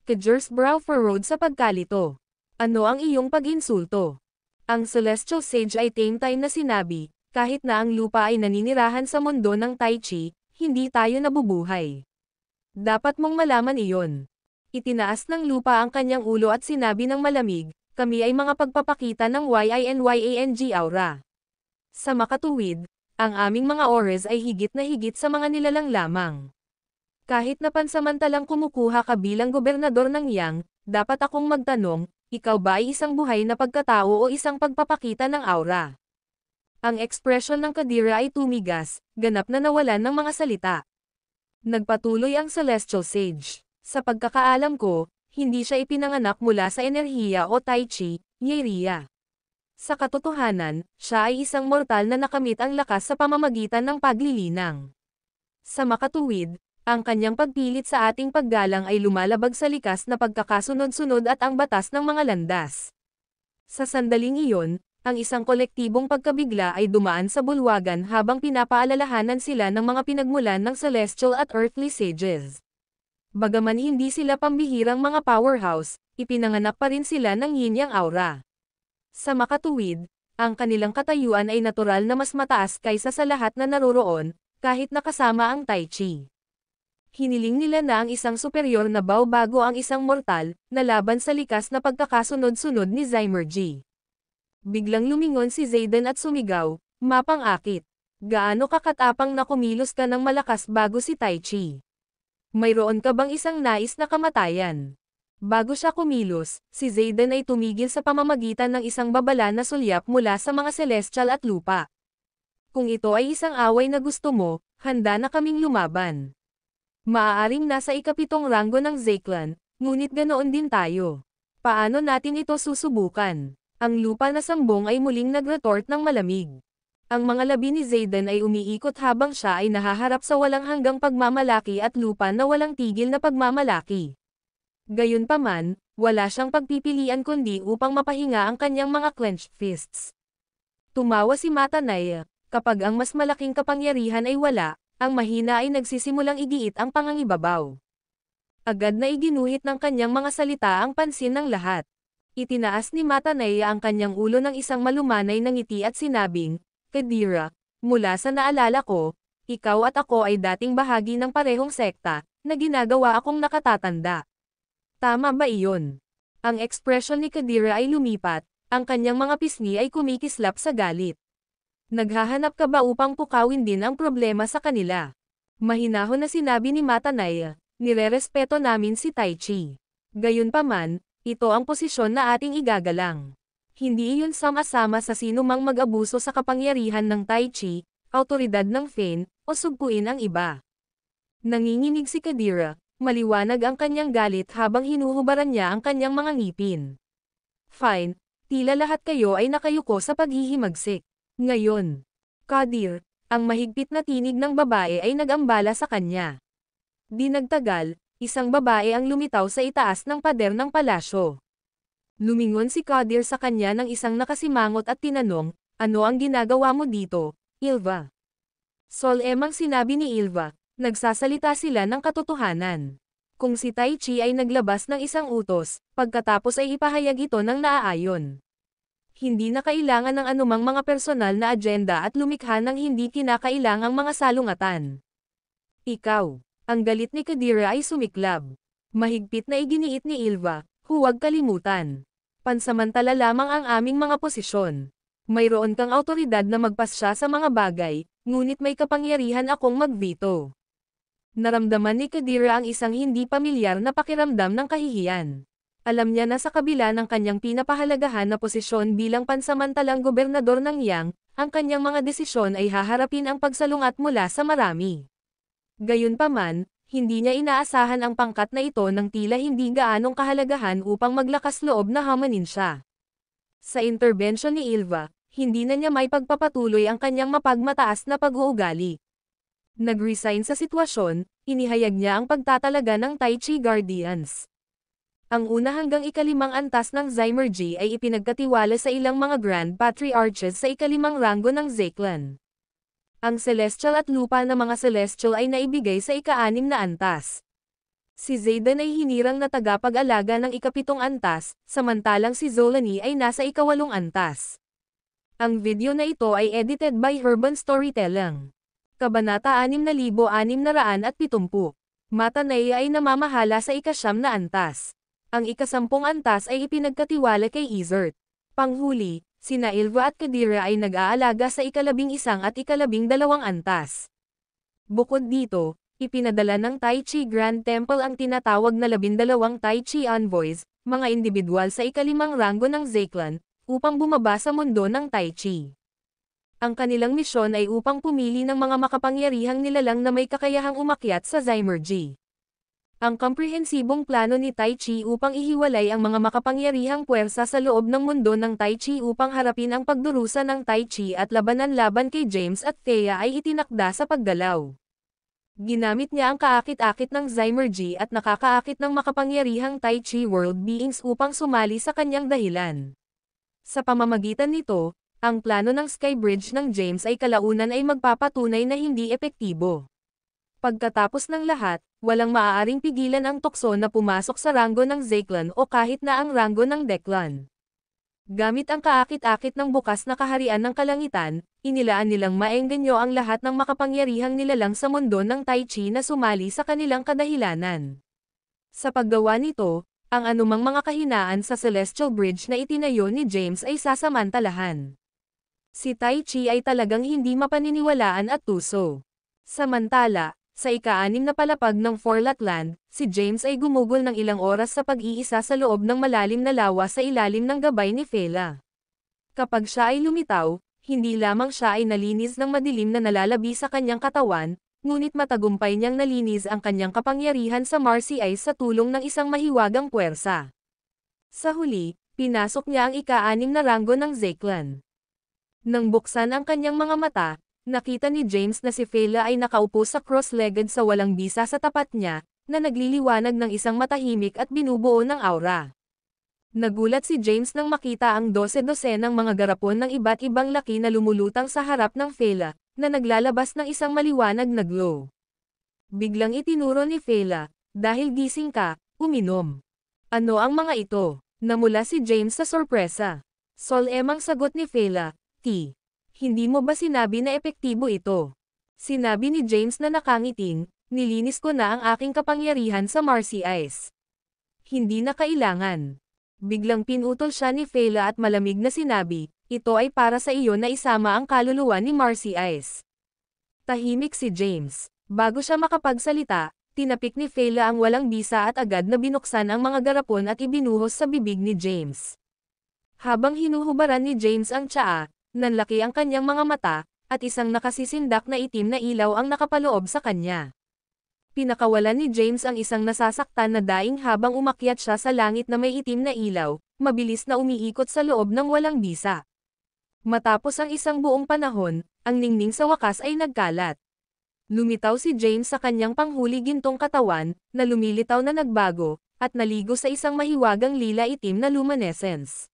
Kajers Brow for Road sa pagkalito. Ano ang iyong pag-insulto? Ang Celestial Sage ay tame time na sinabi, kahit na ang lupa ay naninirahan sa mundo ng Tai Chi, hindi tayo nabubuhay. Dapat mong malaman iyon. Itinaas ng lupa ang kanyang ulo at sinabi ng malamig, kami ay mga pagpapakita ng YINYANG aura. Sa makatuwid, ang aming mga ores ay higit na higit sa mga nilalang lamang. Kahit na pansamantalang kumukuha ka bilang gobernador ng Yang, dapat akong magtanong, ikaw ba ay isang buhay na pagkatao o isang pagpapakita ng aura? Ang ekspresyon ng Kadira ay tumigas, ganap na nawalan ng mga salita. Nagpatuloy ang Celestial Sage. Sa pagkakaalam ko, hindi siya ipinanganak mula sa enerhiya o Tai Chi, Yeria. Sa katotohanan, siya ay isang mortal na nakamit ang lakas sa pamamagitan ng paglilinang. Sa makatuwid, ang kanyang pagpilit sa ating paggalang ay lumalabag sa likas na pagkakasunod-sunod at ang batas ng mga landas. Sa sandaling iyon, ang isang kolektibong pagkabigla ay dumaan sa bulwagan habang pinapaalalahanan sila ng mga pinagmulan ng celestial at earthly sages. Bagaman hindi sila pambihirang mga powerhouse, ipinanganak pa rin sila ng yin-yang aura. Sa makatuwid, ang kanilang katayuan ay natural na mas mataas kaysa sa lahat na naroroon, kahit nakasama ang Tai Chi. Hiniling nila na ang isang superior na bao bago ang isang mortal, na laban sa likas na pagkakasunod-sunod ni Zymergy. Biglang lumingon si Zayden at sumigaw, mapang-akit. Gaano kakatapang na kumilos ka ng malakas bago si Tai Chi? Mayroon ka bang isang nais na kamatayan? Bago siya kumilos, si Zayden ay tumigil sa pamamagitan ng isang babala na sulyap mula sa mga celestial at lupa. Kung ito ay isang away na gusto mo, handa na kaming lumaban. Maaaring nasa ikapitong ranggo ng Zeklan, ngunit ganoon din tayo. Paano natin ito susubukan? Ang lupa na sambong ay muling nag-retort ng malamig. Ang mga labi ni Zayden ay umiikot habang siya ay nahaharap sa walang hanggang pagmamalaki at lupa na walang tigil na pagmamalaki. Gayunpaman, wala siyang pagpipilian kundi upang mapahinga ang kanyang mga clenched fists. Tumawa si Matanay, kapag ang mas malaking kapangyarihan ay wala, Ang mahina ay nagsisimulang igiit ang pangangibabaw. Agad na iginuhit ng kanyang mga salita ang pansin ng lahat. Itinaas ni Matanaya ang kanyang ulo ng isang malumanay na ngiti at sinabing, Kadira, mula sa naalala ko, ikaw at ako ay dating bahagi ng parehong sekta, na ginagawa akong nakatatanda. Tama ba iyon? Ang ekspresyon ni Kadira ay lumipat, ang kanyang mga pisngi ay kumikislap sa galit. Naghahanap ka ba upang pukawin din ang problema sa kanila? Mahinahon na sinabi ni Matanaya, nirerespeto namin si Taichi. Gayunpaman, ito ang posisyon na ating igagalang. Hindi iyon sama-sama sa sino mang mag-abuso sa kapangyarihan ng Taichi, autoridad ng Fen, o sugpuin ang iba. Nanginginig si Kadira, maliwanag ang kanyang galit habang hinuhubaran niya ang kanyang mga ngipin. Fine, tila lahat kayo ay nakayuko sa paghihimagsik. Ngayon, Kadir, ang mahigpit na tinig ng babae ay nag-ambala sa kanya. Di nagtagal, isang babae ang lumitaw sa itaas ng pader ng palasyo. Lumingon si Kadir sa kanya ng isang nakasimangot at tinanong, ano ang ginagawa mo dito, Ilva? Solemang sinabi ni Ilva, nagsasalita sila ng katotohanan. Kung si Taichi ay naglabas ng isang utos, pagkatapos ay ipahayag ito ng naaayon. Hindi na kailangan ng anumang mga personal na agenda at lumikha ng hindi kinakailangang mga salungatan. Ikaw, ang galit ni Kadira ay sumiklab. Mahigpit na iginiit ni Ilva, huwag kalimutan. Pansamantala lamang ang aming mga posisyon. Mayroon kang autoridad na magpasya sa mga bagay, ngunit may kapangyarihan akong mag-veto. Naramdaman ni Kadira ang isang hindi pamilyar na pakiramdam ng kahihiyan. Alam niya na sa kabila ng kanyang pinapahalagahan na posisyon bilang pansamantalang gobernador ng Yang, ang kanyang mga desisyon ay haharapin ang pagsalungat mula sa marami. Gayunpaman, hindi niya inaasahan ang pangkat na ito ng tila hindi gaanong kahalagahan upang maglakas loob na hamanin siya. Sa interbensyon ni Ilva, hindi na niya may pagpapatuloy ang kanyang mapagmataas na pag-uugali. Nag-resign sa sitwasyon, inihayag niya ang pagtatalaga ng Taichi Guardians. Ang una hanggang ikalimang antas ng Zymergy ay ipinagkatiwala sa ilang mga Grand Patriarches sa ikalimang ranggo ng Zeklan. Ang Celestial at Lupa na mga Celestial ay naibigay sa ika-6 na antas. Si Zayden ay hinirang na tagapag-alaga ng ikapitong antas, samantalang si Zolani ay nasa ika-8 antas. Ang video na ito ay edited by Herban Storytelling. Kabanata 6670. Matanaya ay namamahala sa ika-9 na antas. Ang ika-10 antas ay ipinagkatiwala kay Izert. Panghuli, sina Ilva at Kadira ay nag-aalaga sa ika-11 at ika-12 antas. Bukod dito, ipinadala ng Taichi Grand Temple ang tinatawag na 12 Taichi Envoys, mga individual sa ika-5 ranggo ng Zeklan, upang bumaba sa mundo ng Taichi. Ang kanilang misyon ay upang pumili ng mga makapangyarihang nilalang na may kakayahang umakyat sa Zymergy. Ang komprehensibong plano ni Taichi upang ihiwalay ang mga makapangyarihang puwersa sa loob ng mundo ng Taichi upang harapin ang pagdurusa ng Taichi at labanan laban kay James at Thea ay itinakda sa paggalaw. Ginamit niya ang kaakit-akit ng Zymergy at nakakaakit ng makapangyarihang Taichi world beings upang sumali sa kanyang dahilan. Sa pamamagitan nito, ang plano ng Skybridge ng James ay kalaunan ay magpapatunay na hindi epektibo. Pagkatapos ng lahat, walang maaaring pigilan ang tukso na pumasok sa ranggo ng Zeklan o kahit na ang ranggo ng Deklan. Gamit ang kaakit-akit ng bukas na kaharian ng kalangitan, inilaan nilang maengganyo ang lahat ng makapangyarihang nilalang sa mundo ng Taichi na sumali sa kanilang kadahilanan. Sa paggawa nito, ang anumang mga kahinaan sa Celestial Bridge na itinayo ni James ay sasamantalahan. Si Taichi ay talagang hindi mapaniniwalaan at tuso. Samantala, sa ika-6 na palapag ng Forlatland, si James ay gumugol ng ilang oras sa pag-iisa sa loob ng malalim na lawa sa ilalim ng gabay ni Fela. Kapag siya ay lumitaw, hindi lamang siya ay nalinis ng madilim na nalalabi sa kanyang katawan, ngunit matagumpay niyang nalinis ang kanyang kapangyarihan sa Marcy Ice sa tulong ng isang mahiwagang puwersa. Sa huli, pinasok niya ang ika-6 na ranggo ng Zeklan. Nang buksan ang kanyang mga mata, nakita ni James na si Fela ay nakaupo sa cross-legged sa walang bisa sa tapat niya, na nagliliwanag ng isang matahimik at binubuo ng aura. Nagulat si James nang makita ang 12-12 ng mga garapon ng iba't ibang laki na lumulutang sa harap ng Fela, na naglalabas ng isang maliwanag na glow. Biglang itinuro ni Fela, dahil gising ka, uminom. Ano ang mga ito? Namula si James sa sorpresa. Solemang sagot ni Fela, T. Hindi mo ba sinabi na epektibo ito? Sinabi ni James na nakangiting, nilinis ko na ang aking kapangyarihan sa Marcy Ice. Hindi na kailangan. Biglang pinutol siya ni Fela at malamig na sinabi, ito ay para sa iyo na isama ang kaluluwa ni Marcy Ice. Tahimik si James. Bago siya makapagsalita, tinapik ni Fela ang walang bisa at agad na binuksan ang mga garapon at ibinuhos sa bibig ni James. Habang hinuhubaran ni James ang tsaa, nanlaki ang kanyang mga mata, at isang nakasisindak na itim na ilaw ang nakapaloob sa kanya. Pinakawalan ni James ang isang nasasaktan na daing habang umakyat siya sa langit na may itim na ilaw, mabilis na umiikot sa loob ng walang bisa. Matapos ang isang buong panahon, ang ningning sa wakas ay nagkalat. Lumitaw si James sa kanyang panghuli gintong katawan, na lumilitaw na nagbago, at naligo sa isang mahiwagang lila itim na luminescence.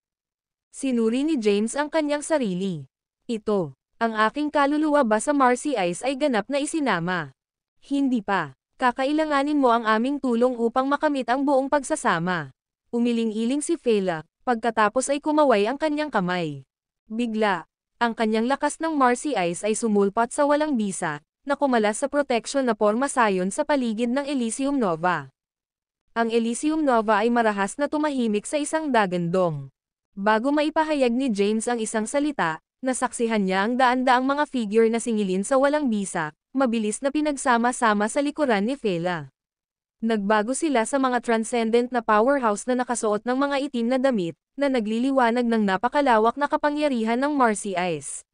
Sinuri ni James ang kanyang sarili. Ito, ang aking kaluluwa ba sa Marcy Ice ay ganap na isinama? Hindi pa. Kakailanganin mo ang aming tulong upang makamit ang buong pagsasama. Umiling-iling si Fela, pagkatapos ay kumaway ang kanyang kamay. Bigla, ang kanyang lakas ng Marcy Ice ay sumulpat sa walang bisa, na kumalas sa protection na porma sayon sa paligid ng Elysium Nova. Ang Elysium Nova ay marahas na tumahimik sa isang dagandong. Bago maipahayag ni James ang isang salita, nasaksihan niya ang daan-daang mga figure na singilin sa walang bisa, mabilis na pinagsama-sama sa likuran ni Fela. Nagbago sila sa mga transcendent na powerhouse na nakasuot ng mga itim na damit, na nagliliwanag ng napakalawak na kapangyarihan ng Marcy Ice.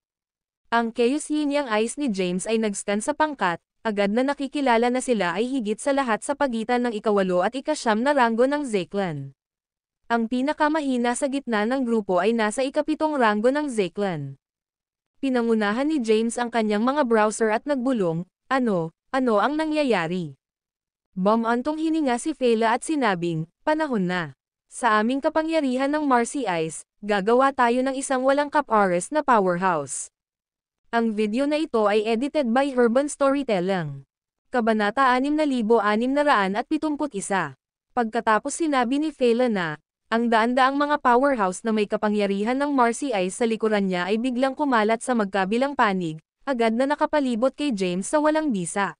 Ang Chaos Yin-Yang Eyes ni James ay nag-scan sa pangkat, agad na nakikilala na sila ay higit sa lahat sa pagitan ng ika-8 at ika-9 na ranggo ng Zeklan. Ang pinakamahina sa gitna ng grupo ay nasa ika-7 ranggo ng Zeklan. Pinangunahan ni James ang kanyang mga browser at nagbulong, ano ang nangyayari? Bumantong hininga si Fela at sinabing, panahon na. Sa aming kapangyarihan ng Marcy Ice, gagawa tayo ng isang walang kapares na powerhouse. Ang video na ito ay edited by Herban Storytelling. Kabanata 6671. Pagkatapos sinabi ni Fela na, ang daan-daang mga powerhouse na may kapangyarihan ng Marcy Ice sa likuran niya ay biglang kumalat sa magkabilang panig, agad na nakapalibot kay James sa walang bisa.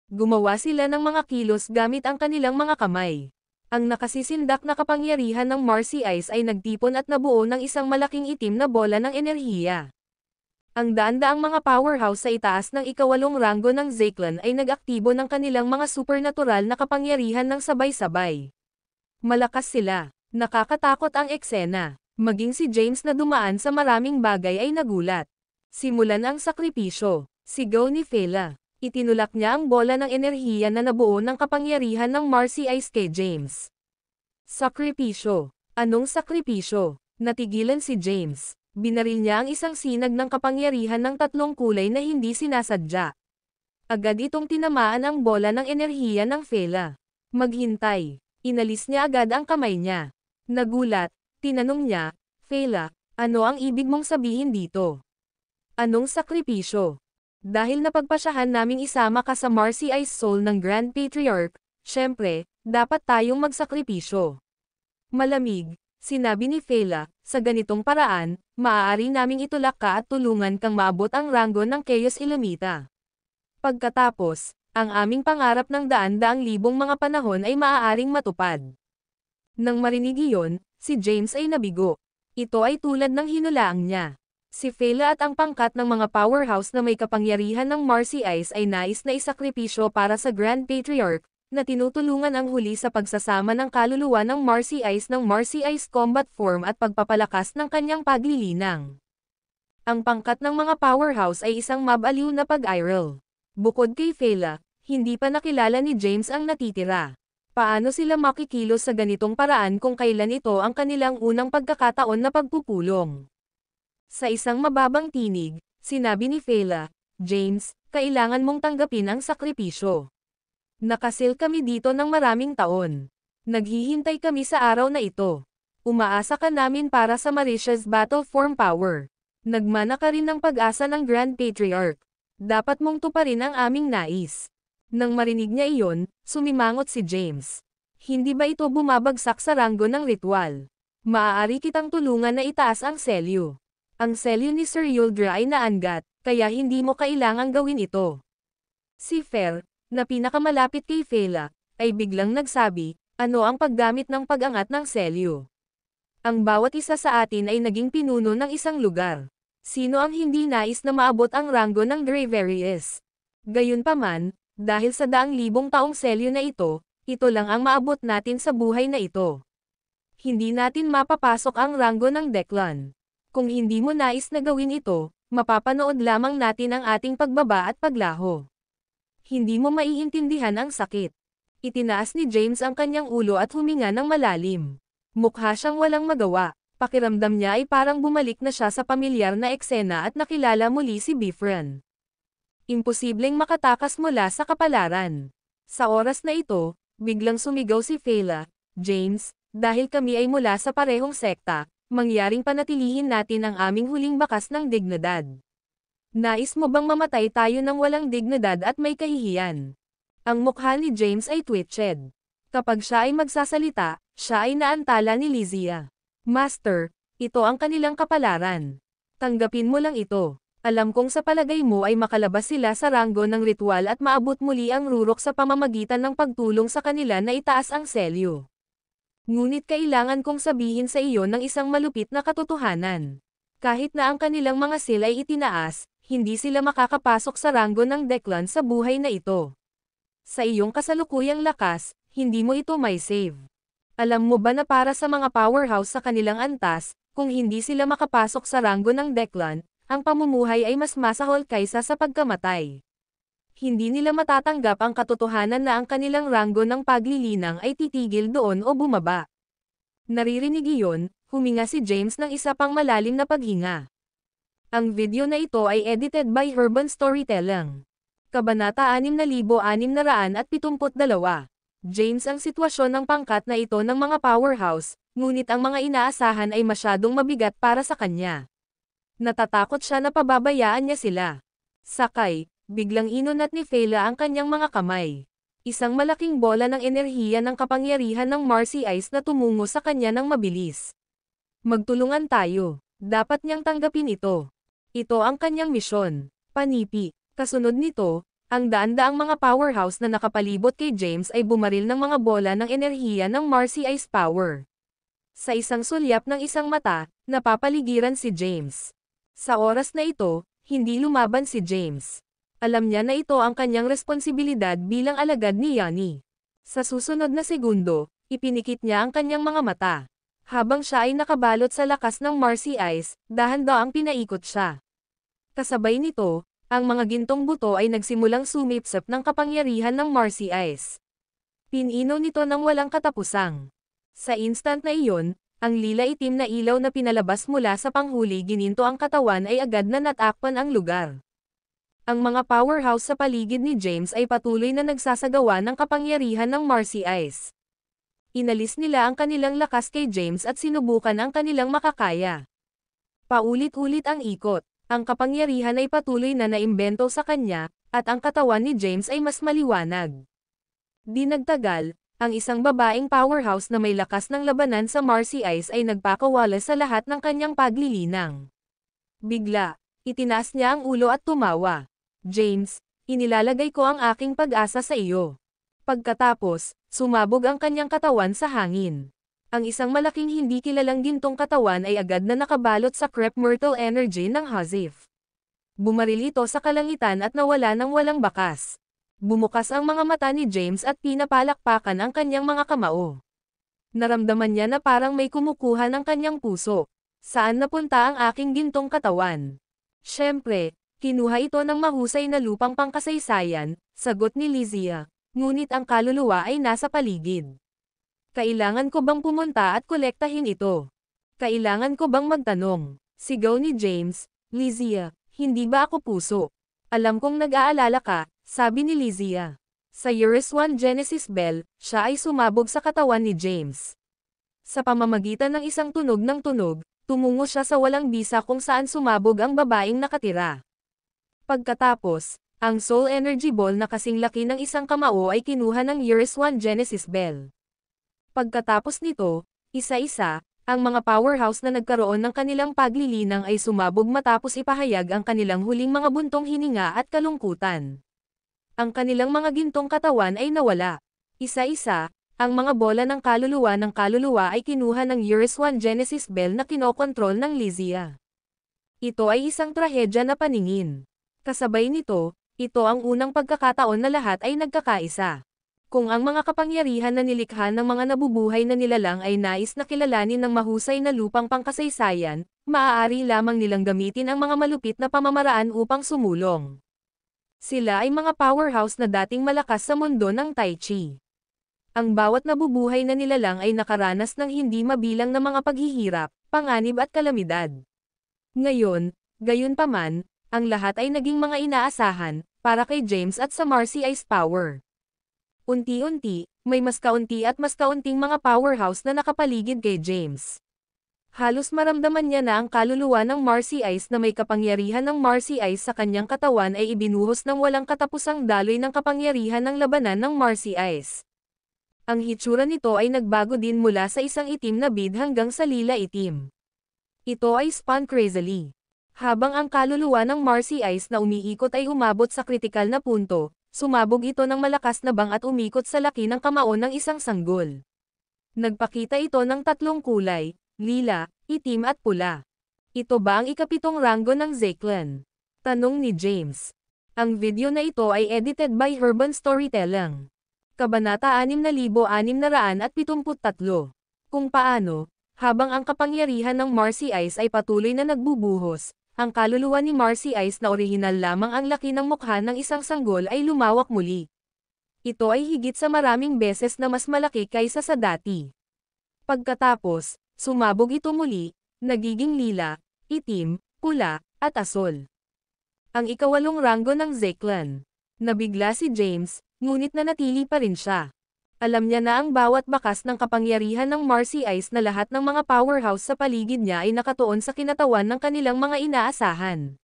Gumawa sila ng mga kilos gamit ang kanilang mga kamay. Ang nakasisindak na kapangyarihan ng Marcy Ice ay nagtipon at nabuo ng isang malaking itim na bola ng enerhiya. Ang daan-daang mga powerhouse sa itaas ng ika-8 ranggo ng Zeklan ay nag-aktibo ng kanilang mga supernatural na kapangyarihan ng sabay-sabay. Malakas sila. Nakakatakot ang eksena. Maging si James na dumaan sa maraming bagay ay nagulat. Simulan ang sakripisyo. Sigaw ni Fela. Itinulak niya ang bola ng enerhiya na nabuo ng kapangyarihan ng Marcy Ice kay James. Sakripisyo. Anong sakripisyo? Natigilan si James. Binaril niya ang isang sinag ng kapangyarihan ng 3 kulay na hindi sinasadya. Agad itong tinamaan ang bola ng enerhiya ng Fela. Maghintay. Inalis niya agad ang kamay niya. Nagulat, tinanong niya, Fela, ano ang ibig mong sabihin dito? Anong sakripisyo? Dahil napagpasyahan naming isama ka sa Marcy Ice Soul ng Grand Patriarch, syempre, dapat tayong magsakripisyo. Malamig, sinabi ni Fela, sa ganitong paraan, maaari naming itulak ka at tulungan kang maabot ang ranggo ng Chaos Ilumita. Pagkatapos, ang aming pangarap ng daan-daang libong mga panahon ay maaaring matupad. Nang marinig iyon, si James ay nabigo. Ito ay tulad ng hinulaang niya. Si Fela at ang pangkat ng mga powerhouse na may kapangyarihan ng Marcy Ice ay nais na isakripisyo para sa Grand Patriarch, na tinutulungan ang huli sa pagsasama ng kaluluwa ng Marcy Ice ng Marcy Ice Combat Form at pagpapalakas ng kanyang paglilinang. Ang pangkat ng mga powerhouse ay isang mabaliw na pag-iral. Bukod kay Fela, hindi pa nakilala ni James ang natitira. Paano sila makikilos sa ganitong paraan kung kailan ito ang kanilang unang pagkakataon na pagpupulong? Sa isang mababang tinig, sinabi ni Fela, James, kailangan mong tanggapin ang sakripisyo. Nakasil kami dito ng maraming taon. Naghihintay kami sa araw na ito. Umaasa ka namin para sa Mauritius Battle Form Power. Nagmana ka rin ng pag-asa ng Grand Patriarch. Dapat mong tuparin ang aming nais. Nang marinig niya iyon, sumimangot si James. Hindi ba ito bumabagsak sa ranggo ng ritual? Maaari kitang tulungan na itaas ang selyo. Ang selyo ni Sir Yuldra ay naangat, kaya hindi mo kailangang gawin ito. Si Fer, na pinakamalapit kay Fela, ay biglang nagsabi, ano ang paggamit ng pag-angat ng selyo? Ang bawat isa sa atin ay naging pinuno ng isang lugar. Sino ang hindi nais na maabot ang ranggo ng Graveries? Gayunpaman, dahil sa daang-libong taong selyo na ito lang ang maabot natin sa buhay na ito. Hindi natin mapapasok ang ranggo ng Declan. Kung hindi mo nais na gawin ito, mapapanood lamang natin ang ating pagbaba at paglaho. Hindi mo maiintindihan ang sakit. Itinaas ni James ang kanyang ulo at huminga ng malalim. Mukha siyang walang magawa. Pakiramdam niya ay parang bumalik na siya sa pamilyar na eksena at nakilala muli si Bifren. Imposibleng makatakas mula sa kapalaran. Sa oras na ito, biglang sumigaw si Fela, James, dahil kami ay mula sa parehong sekta, mangyaring panatilihin natin ang aming huling bakas ng dignidad. Nais mo bang mamatay tayo ng walang dignidad at may kahihiyan? Ang mukha ni James ay twitched. Kapag siya ay magsasalita, siya ay naantala ni Lysia. Master, ito ang kanilang kapalaran. Tanggapin mo lang ito. Alam kong sa palagay mo ay makalabas sila sa ranggo ng ritual at maabot muli ang rurok sa pamamagitan ng pagtulong sa kanila na itaas ang selyo. Ngunit kailangan kong sabihin sa iyo ng isang malupit na katotohanan. Kahit na ang kanilang mga seal ay itinaas, hindi sila makakapasok sa ranggo ng Declan sa buhay na ito. Sa iyong kasalukuyang lakas, hindi mo ito may save. Alam mo ba na para sa mga powerhouse sa kanilang antas, kung hindi sila makapasok sa ranggo ng Declan, ang pamumuhay ay mas masahol kaysa sa pagkamatay. Hindi nila matatanggap ang katotohanan na ang kanilang ranggo ng paglilinang ay titigil doon o bumaba. Naririnig iyon, huminga si James ng isa pang malalim na paghinga. Ang video na ito ay edited by Urban Storytelling. Kabanata 6672. James, ang sitwasyon ng pangkat na ito ng mga powerhouse, ngunit ang mga inaasahan ay masyadong mabigat para sa kanya. Natatakot siya na pababayaan niya sila. Sakay, biglang inunat ni Fela ang kanyang mga kamay. Isang malaking bola ng enerhiya ng kapangyarihan ng Marcy Ice na tumungo sa kanya ng mabilis. Magtulungan tayo. Dapat niyang tanggapin ito. Ito ang kanyang misyon. Panipi. Kasunod nito, ang daan-daang mga powerhouse na nakapalibot kay James ay bumaril ng mga bola ng enerhiya ng Marcy Ice Power. Sa isang sulyap ng isang mata, napapaligiran si James. Sa oras na ito, hindi lumaban si James. Alam niya na ito ang kanyang responsibilidad bilang alagad ni Yanni. Sa susunod na segundo, ipinikit niya ang kanyang mga mata. Habang siya ay nakabalot sa lakas ng Marcy Ice, dahan-daang pinaikot siya. Kasabay nito, ang mga gintong buto ay nagsimulang sumipsip ng kapangyarihan ng Marcy Ice. Pinino nito ng walang katapusang. Sa instant na iyon, ang lila-itim na ilaw na pinalabas mula sa panghuli gininto ang katawan ay agad na natakpan ang lugar. Ang mga powerhouse sa paligid ni James ay patuloy na nagsasagawa ng kapangyarihan ng Marcy Ice. Inalis nila ang kanilang lakas kay James at sinubukan ang kanilang makakaya. Paulit-ulit ang ikot, ang kapangyarihan ay patuloy na naimbento sa kanya, at ang katawan ni James ay mas maliwanag. Di nagtagal, ang isang babaeng powerhouse na may lakas ng labanan sa Marcy Ice ay nagpakawala sa lahat ng kanyang paglilinang. Bigla, itinaas niya ang ulo at tumawa. James, inilalagay ko ang aking pag-asa sa iyo. Pagkatapos, sumabog ang kanyang katawan sa hangin. Ang isang malaking hindi kilalang gintong katawan ay agad na nakabalot sa crepe myrtle energy ng Hazif. Bumaril ito sa kalangitan at nawala ng walang bakas. Bumukas ang mga mata ni James at pinapalakpakan ang kanyang mga kamao. Naramdaman niya na parang may kumukuha ng kanyang puso. Saan napunta ang aking gintong katawan? Siyempre, kinuha ito ng mahusay na lupang pangkasaysayan, sagot ni Lysia, ngunit ang kaluluwa ay nasa paligid. Kailangan ko bang pumunta at kolektahin ito? Kailangan ko bang magtanong? Sigaw ni James, Lysia, hindi ba ako puso? Alam kong nag-aalala ka, sabi ni Lysia. Sa Eurus 1 Genesis Bell, siya ay sumabog sa katawan ni James. Sa pamamagitan ng isang tunog ng tunog, tumungo siya sa walang bisa kung saan sumabog ang babaeng nakatira. Pagkatapos, ang Soul Energy Ball na kasing laki ng isang kamao ay kinuha ng Years 1 Genesis Bell. Pagkatapos nito, isa-isa, ang mga powerhouse na nagkaroon ng kanilang paglilinang ay sumabog matapos ipahayag ang kanilang huling mga buntong hininga at kalungkutan. Ang kanilang mga gintong katawan ay nawala. Isa-isa, ang mga bola ng kaluluwa ay kinuha ng Years 1 Genesis Bell na kinokontrol ng Lysia. Ito ay isang trahedya na paningin. Kasabay nito, ito ang unang pagkakataon na lahat ay nagkakaisa. Kung ang mga kapangyarihan na nilikha ng mga nabubuhay na nilalang ay nais na kilalanin ng mahusay na lupang pangkasaysayan, maaari lamang nilang gamitin ang mga malupit na pamamaraan upang sumulong. Sila ay mga powerhouse na dating malakas sa mundo ng Tai Chi. Ang bawat nabubuhay na nilalang ay nakaranas ng hindi mabilang na mga paghihirap, panganib at kalamidad. Ngayon, gayunpaman, ang lahat ay naging mga inaasahan, para kay James at sa Marcy Ice Power. Unti-unti, may mas kaunti at mas kaunting mga powerhouse na nakapaligid kay James. Halos maramdaman niya na ang kaluluwa ng Marcy Ice na may kapangyarihan ng Marcy Ice sa kanyang katawan ay ibinuhos ng walang katapusang daloy ng kapangyarihan ng labanan ng Marcy Ice. Ang hitsura nito ay nagbago din mula sa isang itim na bead hanggang sa lila itim. Ito ay spun crazily. Habang ang kaluluwa ng Marcy Ice na umiikot ay umabot sa kritikal na punto, sumabog ito ng malakas na bang at umikot sa laki ng kamao ng isang sanggol. Nagpakita ito ng tatlong kulay, lila, itim at pula. Ito ba ang ikapitong ranggo ng Zeklan? Tanong ni James. Ang video na ito ay edited by Urban Storytelling. Kabanata 6673. Kung paano, habang ang kapangyarihan ng Marcy Ice ay patuloy na nagbubuhos, ang kaluluwa ni Marcy Ice na orihinal lamang ang laki ng mukha ng isang sanggol ay lumawak muli. Ito ay higit sa maraming beses na mas malaki kaysa sa dati. Pagkatapos, sumabog ito muli, nagiging lila, itim, pula, at asol. Ang ikawalong ranggo ng Zeklan. Nabigla si James, ngunit nanatili pa rin siya. Alam niya na ang bawat bakas ng kapangyarihan ng Marcy Ice na lahat ng mga powerhouse sa paligid niya ay nakatuon sa kinatawan ng kanilang mga inaasahan.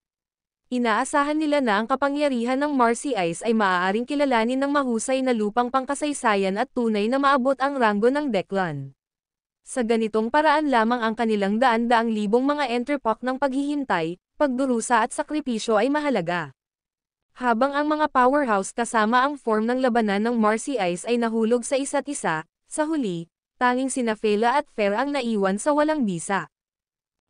Inaasahan nila na ang kapangyarihan ng Marcy Ice ay maaaring kilalanin ng mahusay na lupang pangkasaysayan at tunay na maabot ang ranggo ng Deklan. Sa ganitong paraan lamang ang kanilang daan-daang libong mga entrepok ng paghihintay, pagdurusa at sakripisyo ay mahalaga. Habang ang mga powerhouse kasama ang form ng labanan ng Marcy Ice ay nahulog sa isa't isa, sa huli, tanging sina Fela at Fer ang naiwan sa walang bisa.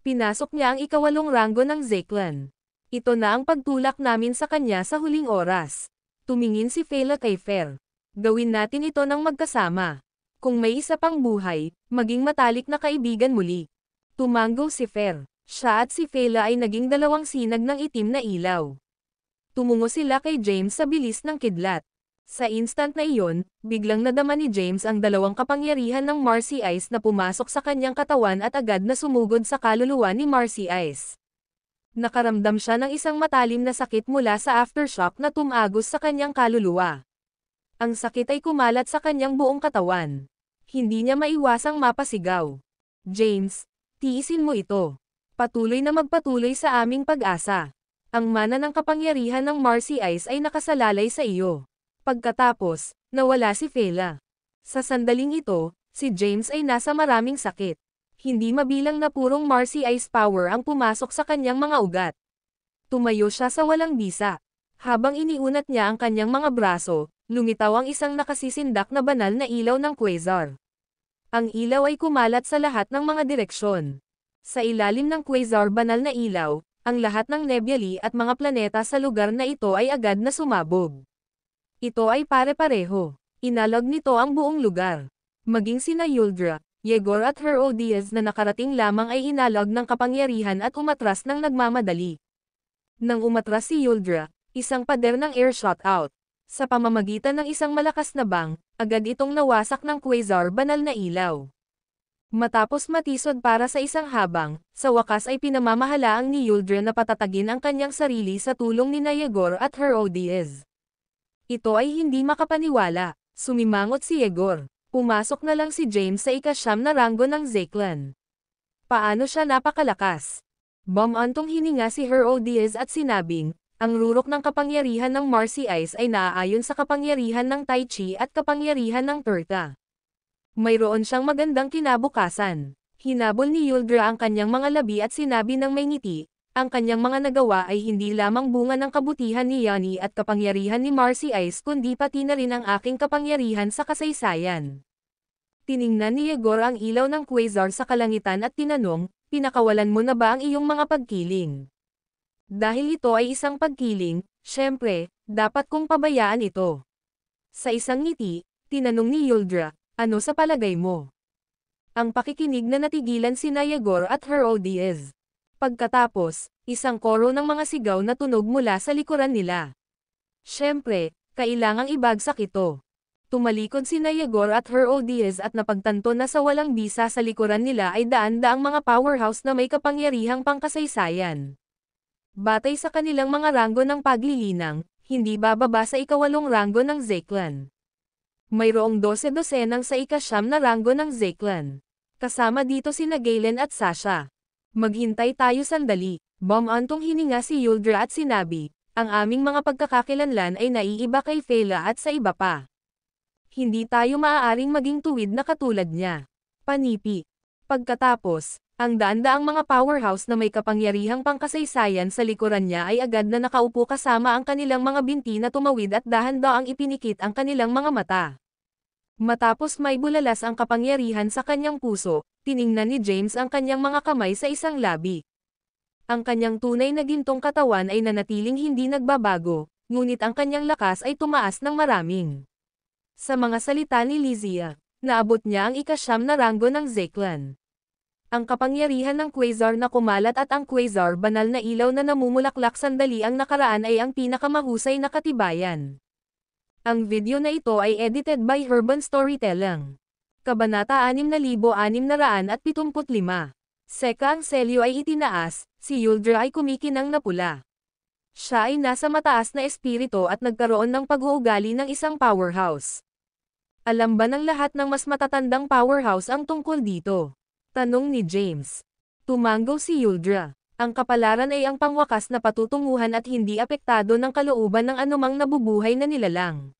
Pinasok niya ang ikawalong ranggo ng Zeklan. Ito na ang pagtulak namin sa kanya sa huling oras. Tumingin si Fela kay Fer. Gawin natin ito ng magkasama. Kung may isa pang buhay, maging matalik na kaibigan muli. Tumango si Fer. Siya at si Fela ay naging dalawang sinag ng itim na ilaw. Tumungo sila kay James sa bilis ng kidlat. Sa instant na iyon, biglang nadama ni James ang dalawang kapangyarihan ng Marcy Ice na pumasok sa kanyang katawan at agad na sumugod sa kaluluwa ni Marcy Ice. Nakaramdam siya ng isang matalim na sakit mula sa aftershock na tumagos sa kanyang kaluluwa. Ang sakit ay kumalat sa kanyang buong katawan. Hindi niya maiwasang mapasigaw. James, tiisin mo ito. Patuloy na magpatuloy sa aming pag-asa. Ang mana ng kapangyarihan ng Marcy Ice ay nakasalalay sa iyo. Pagkatapos, nawala si Fela. Sa sandaling ito, si James ay nasa maraming sakit. Hindi mabilang na purong Marcy Ice power ang pumasok sa kanyang mga ugat. Tumayo siya sa walang bisa. Habang iniunat niya ang kanyang mga braso, lumitaw ang isang nakasisindak na banal na ilaw ng quasar. Ang ilaw ay kumalat sa lahat ng mga direksyon. Sa ilalim ng quasar banal na ilaw, ang lahat ng nebulae at mga planeta sa lugar na ito ay agad na sumabog. Ito ay pare-pareho. Inalog nito ang buong lugar. Maging sina Yuldra, Yegor at Herodias na nakarating lamang ay inalog ng kapangyarihan at umatras ng nagmamadali. Nang umatras si Yuldra, isang pader ng air shot out. Sa pamamagitan ng isang malakas na bang, agad itong nawasak ng quasar banal na ilaw. Matapos matisod para sa isang habang, sa wakas ay pinamamahalaang ni Yuldra na patatagin ang kanyang sarili sa tulong ni Yegor at Herodias. Ito ay hindi makapaniwala. Sumimangot si Yegor. Pumasok na lang si James sa ika-9 na ranggo ng Zeklan. Paano siya napakalakas? Bumantong hininga si Herodias at sinabing, Ang rurok ng kapangyarihan ng Marcy Ice ay naaayon sa kapangyarihan ng Tai Chi at kapangyarihan ng Turta. Mayroon siyang magandang kinabukasan. Hinabol ni Yuldra ang kanyang mga labi at sinabi ng may ngiti, ang kanyang mga nagawa ay hindi lamang bunga ng kabutihan ni Yani at kapangyarihan ni Marcy Ice kundi pati na rin ang aking kapangyarihan sa kasaysayan. Tiningnan ni Yegor ang ilaw ng quasar sa kalangitan at tinanong, pinakawalan mo na ba ang iyong mga pagkiling? Dahil ito ay isang pagkiling, syempre, dapat kong pabayaan ito. Sa isang ngiti, tinanong ni Yuldra, ano sa palagay mo? Ang pakikinig na natigilan sina Yegor at Herodias. Pagkatapos, isang koro ng mga sigaw na tunog mula sa likuran nila. Syempre, kailangang ibagsak ito. Tumalikod sina Yegor at Herodias at napagtanto na sa walang bisa sa likuran nila ay daan-daang mga powerhouse na may kapangyarihang pangkasaysayan. Batay sa kanilang mga ranggo ng paglilinang, hindi bababa sa ikawalong ranggo ng Zeklan. Mayroong 12-dosenang sa ikasyam na ranggo ng Zeklan. Kasama dito sina Galen at Sasha. Maghintay tayo sandali, Antong hininga si Yuldra at sinabi, ang aming mga pagkakakilanlan ay naiiba kay Fela at sa iba pa. Hindi tayo maaaring maging tuwid na katulad niya. Panipi. Pagkatapos, ang daan-daang mga powerhouse na may kapangyarihang pangkasaysayan sa likuran niya ay agad na nakaupo kasama ang kanilang mga binti na tumawid at dahan-daang ipinikit ang kanilang mga mata. Matapos may bulalas ang kapangyarihan sa kanyang puso, tiningnan ni James ang kanyang mga kamay sa isang labi. Ang kanyang tunay na gintong katawan ay nanatiling hindi nagbabago, ngunit ang kanyang lakas ay tumaas ng maraming. Sa mga salita ni Lizia, naabot niya ang ikasyam na ranggo ng Zeklan. Ang kapangyarihan ng quasar na kumalat at ang quasar banal na ilaw na namumulaklak sandali ang nakaraan ay ang pinakamahusay na katibayan. Ang video na ito ay edited by Urban Storytelling. Kabanata 6675. Seka ang selyo ay itinaas, si Yuldra ay kumikinang na pula. Siya ay nasa mataas na espiritu at nagkaroon ng pag-uugali ng isang powerhouse. Alam ba ng lahat ng mas matatandang powerhouse ang tungkol dito? Tanong ni James. Tumanggo si Yuldra. Ang kapalaran ay ang pangwakas na patutunguhan at hindi apektado ng kalooban ng anumang nabubuhay na nilalang.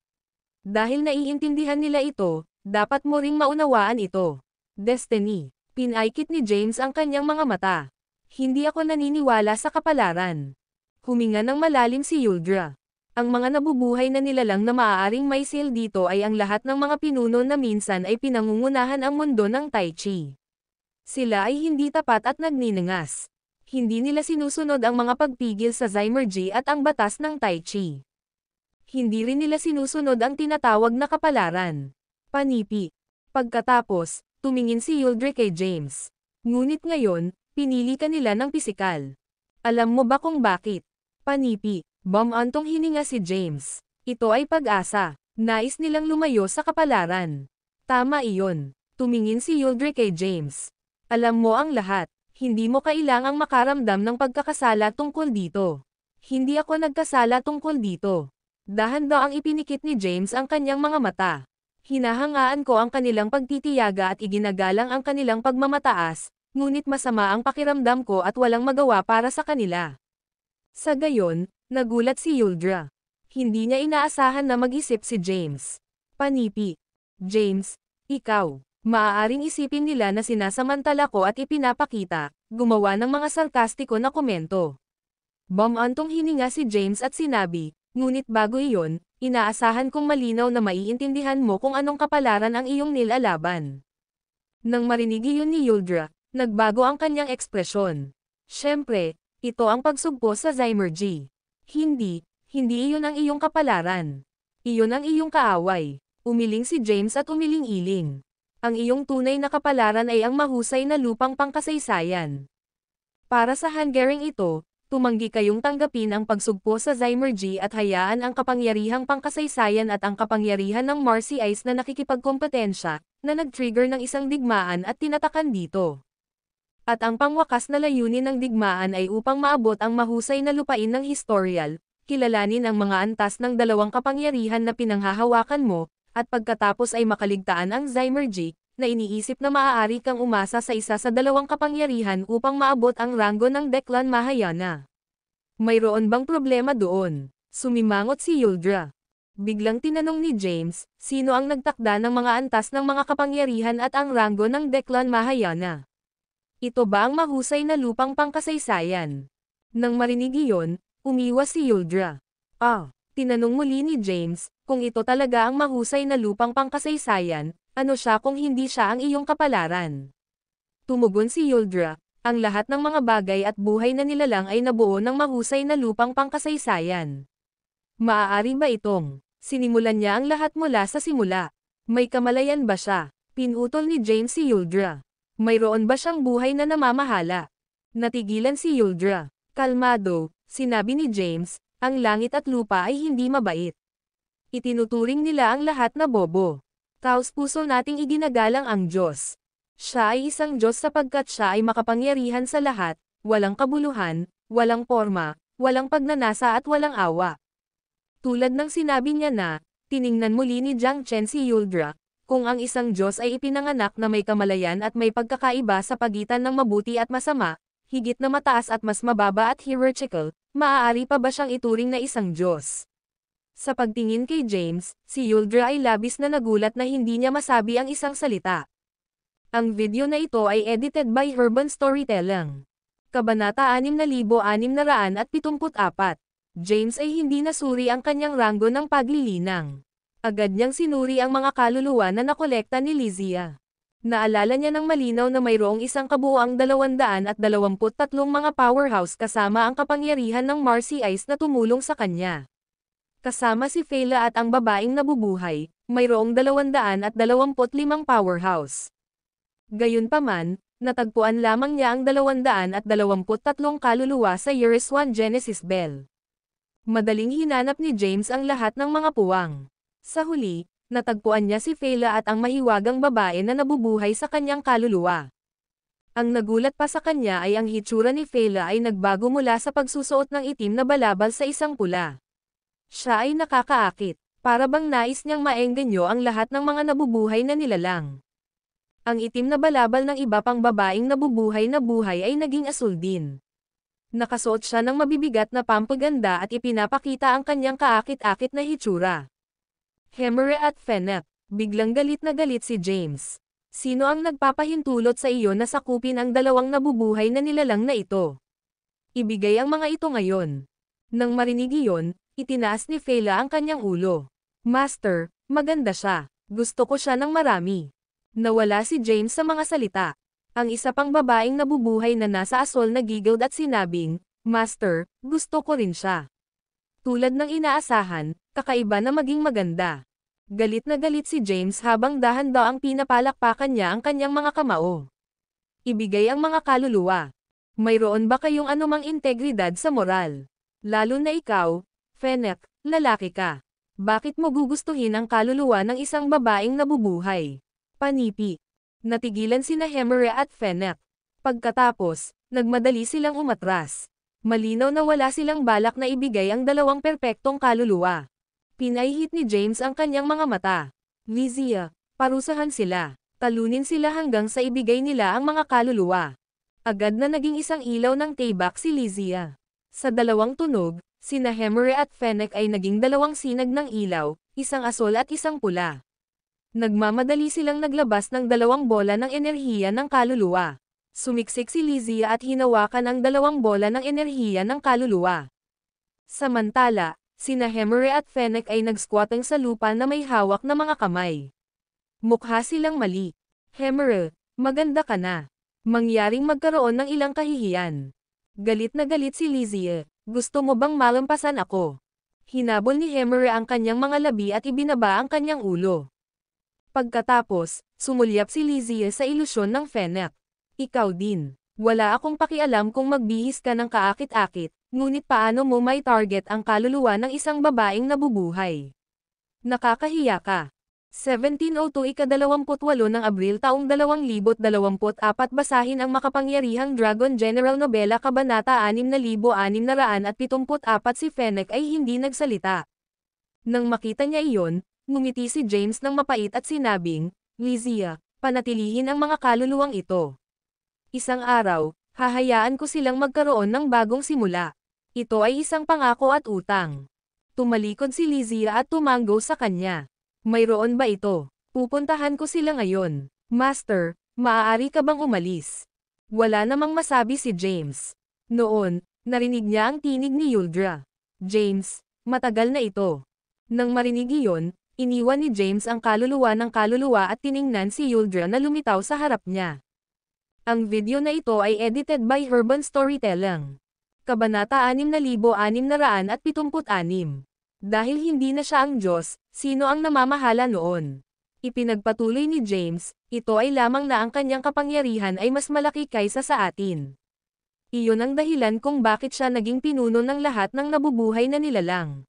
Dahil naiintindihan nila ito, dapat mo ring maunawaan ito. Destiny. Pinaikit ni James ang kanyang mga mata. Hindi ako naniniwala sa kapalaran. Huminga ng malalim si Yuldra. Ang mga nabubuhay na nilalang na maaaring may seal dito ay ang lahat ng mga pinuno na minsan ay pinangungunahan ang mundo ng Tai Chi. Sila ay hindi tapat at nagninangas. Hindi nila sinusunod ang mga pagpigil sa Zymergy at ang batas ng Tai Chi. Hindi rin nila sinusunod ang tinatawag na kapalaran. Panipi. Pagkatapos, tumingin si Yuldra kay James. Ngunit ngayon, pinili ka nila ng pisikal. Alam mo ba kung bakit? Panipi. Antong hininga si James. Ito ay pag-asa. Nais nilang lumayo sa kapalaran. Tama iyon. Tumingin si Yuldra kay James. Alam mo ang lahat. Hindi mo kailangang makaramdam ng pagkakasala tungkol dito. Hindi ako nagkasala tungkol dito. Dahan-daang ipinikit ni James ang kanyang mga mata. Hinahangaan ko ang kanilang pagtitiyaga at iginagalang ang kanilang pagmamataas, ngunit masama ang pakiramdam ko at walang magawa para sa kanila. Sa gayon, nagulat si Yuldra. Hindi niya inaasahan na mag-isip si James. Panipi. James, ikaw. Maaaring isipin nila na sinasamantala ko at ipinapakita, gumawa ng mga sarkastiko na komento. Antong hininga si James at sinabi, ngunit bago iyon, inaasahan kong malinaw na maiintindihan mo kung anong kapalaran ang iyong nilalaban. Nang marinig iyon ni Yuldra, nagbago ang kanyang ekspresyon. Siyempre, ito ang pagsugpo sa Zymergy. Hindi iyon ang iyong kapalaran. Iyon ang iyong kaaway. Umiling si James at umiling-iling. Ang iyong tunay na kapalaran ay ang mahusay na lupang pangkasaysayan. Para sa Hungering ito, tumanggi kayong tanggapin ang pagsugpo sa Zymergy at hayaan ang kapangyarihang pangkasaysayan at ang kapangyarihan ng Marcy Ice na nakikipagkompetensya, na nag-trigger ng isang digmaan at tinatakan dito. At ang pangwakas na layunin ng digmaan ay upang maabot ang mahusay na lupain ng historial, kilalanin ang mga antas ng dalawang kapangyarihan na pinanghahawakan mo, at pagkatapos ay makaligtaan ang Zymergy, na iniisip na maaari kang umasa sa isa sa dalawang kapangyarihan upang maabot ang ranggo ng Declan Mahayana. Mayroon bang problema doon? Sumimangot si Yuldra. Biglang tinanong ni James, sino ang nagtakda ng mga antas ng mga kapangyarihan at ang ranggo ng Declan Mahayana? Ito ba ang mahusay na lupang pangkasaysayan? Nang marinig iyon, umiwas si Yuldra. Tinanong muli ni James, kung ito talaga ang mahusay na lupang pangkasaysayan, ano siya kung hindi siya ang iyong kapalaran? Tumugon si Yuldra, ang lahat ng mga bagay at buhay na nilalang ay nabuo ng mahusay na lupang pangkasaysayan. Maaari ba itong sinimulan niya ang lahat mula sa simula? May kamalayan ba siya? Pinutol ni James si Yuldra. Mayroon ba siyang buhay na namamahala? Natigilan si Yuldra. Kalmado, sinabi ni James, ang langit at lupa ay hindi mabait. Itinuturing nila ang lahat na bobo. Taos-puso nating iginagalang ang Diyos. Siya ay isang Diyos sapagkat siya ay makapangyarihan sa lahat, walang kabuluhan, walang porma, walang pagnanasa at walang awa. Tulad ng sinabi niya na, tiningnan muli ni Jiang Chen si Yuldra, kung ang isang Diyos ay ipinanganak na may kamalayan at may pagkakaiba sa pagitan ng mabuti at masama, higit na mataas at mas mababa at hierarchical, maaari pa ba siyang ituring na isang Diyos? Sa pagtingin kay James, si Yuldra ay labis na nagulat na hindi niya masabi ang isang salita. Ang video na ito ay edited by Urban Storytelling. Kabanata 6674. James ay hindi nasuri ang kanyang ranggo ng paglilinang. Agad niyang sinuri ang mga kaluluwa na nakolekta ni Lizia. Naalala niya ng malinaw na mayroong isang kabuuang 223 mga powerhouse kasama ang kapangyarihan ng Marcy Ice na tumulong sa kanya. Kasama si Fela at ang babaeng nabubuhay, mayroong 225 powerhouse. Gayunpaman, natagpuan lamang niya ang 223 kaluluwa sa Years 1 Genesis Bell. Madaling hinanap ni James ang lahat ng mga puwang. Sa huli, natagpuan niya si Fela at ang mahiwagang babae na nabubuhay sa kanyang kaluluwa. Ang nagulat pa sa kanya ay ang hitsura ni Fela ay nagbago mula sa pagsusuot ng itim na balabal sa isang pula. Siya ay nakakaakit, para bang nais niyang maengganyo ang lahat ng mga nabubuhay na nilalang. Ang itim na balabal ng iba pang babaeng nabubuhay na buhay ay naging asul din. Nakasuot siya ng mabibigat na pampaganda at ipinapakita ang kanyang kaakit-akit na hitsura. Hemere at Fennec, biglang galit na galit si James. Sino ang nagpapahintulot sa iyo na sakupin ang dalawang nabubuhay na nilalang na ito? Ibigay ang mga ito ngayon. Nang marinig iyon, itinaas ni Fela ang kanyang ulo. Master, maganda siya. Gusto ko siya ng marami. Nawala si James sa mga salita. Ang isa pang babaeng nabubuhay na nasa asol na giggled at sinabing, Master, gusto ko rin siya. Tulad ng inaasahan, kakaiba na maging maganda. Galit na galit si James habang dahan-daang pinapalakpakan niya ang kanyang mga kamao. Ibigay ang mga kaluluwa. Mayroon ba kayong anumang integridad sa moral? Lalo na ikaw, Fennec, lalaki ka. Bakit mo gugustuhin ang kaluluwa ng isang babaeng nabubuhay? Panipi. Natigilan sina Hemere at Fennec. Pagkatapos, nagmadali silang umatras. Malinaw na wala silang balak na ibigay ang dalawang perpektong kaluluwa. Pinaihit ni James ang kanyang mga mata. Lizia, parusahan sila. Talunin sila hanggang sa ibigay nila ang mga kaluluwa. Agad na naging isang ilaw ng taybak si Lizia. Sa dalawang tunog, sina Hemere at Fennec ay naging dalawang sinag ng ilaw, isang asol at isang pula. Nagmamadali silang naglabas ng dalawang bola ng enerhiya ng kaluluwa. Sumiksik si Lizia at hinawakan ang dalawang bola ng enerhiya ng kaluluwa. Samantala, sina Hemere at Fennec ay nag-squatting sa lupa na may hawak na mga kamay. Mukha silang mali. Hemere, maganda ka na. Mangyaring magkaroon ng ilang kahihiyan. Galit na galit si Lizia, gusto mo bang malampasan ako? Hinabol ni Hemere ang kanyang mga labi at ibinaba ang kanyang ulo. Pagkatapos, sumulyap si Lizia sa ilusyon ng Fennec. Ikaw din. Wala akong pakialam kung magbihis ka ng kaakit-akit, ngunit paano mo may target ang kaluluwa ng isang babaeng nabubuhay? Nakakahiya ka. 1702 ika-28 ng Abril taong 2024 basahin ang makapangyarihang Dragon General Nobela Kabanata 6674 si Fennec ay hindi nagsalita. Nang makita niya iyon, ngumiti si James ng mapait at sinabing, Lizia, panatilihin ang mga kaluluwang ito. Isang araw, hahayaan ko silang magkaroon ng bagong simula. Ito ay isang pangako at utang. Tumalikod si Lizzie at tumanggo sa kanya. Mayroon ba ito? Pupuntahan ko sila ngayon. Master, maaari ka bang umalis? Wala namang masabi si James. Noon, narinig niya ang tinig ni Yuldra. James, matagal na ito. Nang marinig iyon, iniwan ni James ang kaluluwa ng kaluluwa at tiningnan si Yuldra na lumitaw sa harap niya. Ang video na ito ay edited by Urban Storytelling. Kabanata 6676. Dahil hindi na siya ang Diyos, sino ang namamahala noon? Ipinagpatuloy ni James, ito ay lamang na ang kanyang kapangyarihan ay mas malaki kaysa sa atin. Iyon ang dahilan kung bakit siya naging pinuno ng lahat ng nabubuhay na nilalang.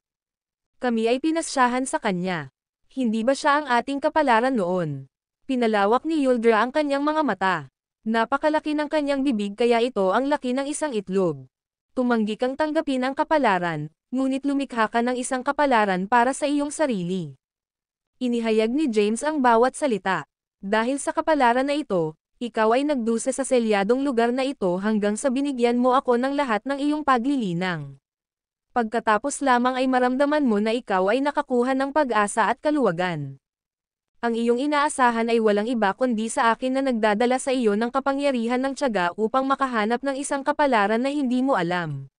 Kami ay pinasyahan sa kanya. Hindi ba siya ang ating kapalaran noon? Pinalawak ni Yuldra ang kanyang mga mata. Napakalaki ng kanyang bibig kaya ito ang laki ng isang itlog. Tumanggi kang tanggapin ang kapalaran, ngunit lumikha ka ng isang kapalaran para sa iyong sarili. Inihayag ni James ang bawat salita. Dahil sa kapalaran na ito, ikaw ay nagdusa sa selyadong lugar na ito hanggang sa binigyan mo ako ng lahat ng iyong paglilinang. Pagkatapos lamang ay maramdaman mo na ikaw ay nakakuha ng pag-asa at kaluwagan. Ang iyong inaasahan ay walang iba kundi sa akin na nagdadala sa iyo ng kapangyarihan ng tiyaga upang makahanap ng isang kapalaran na hindi mo alam.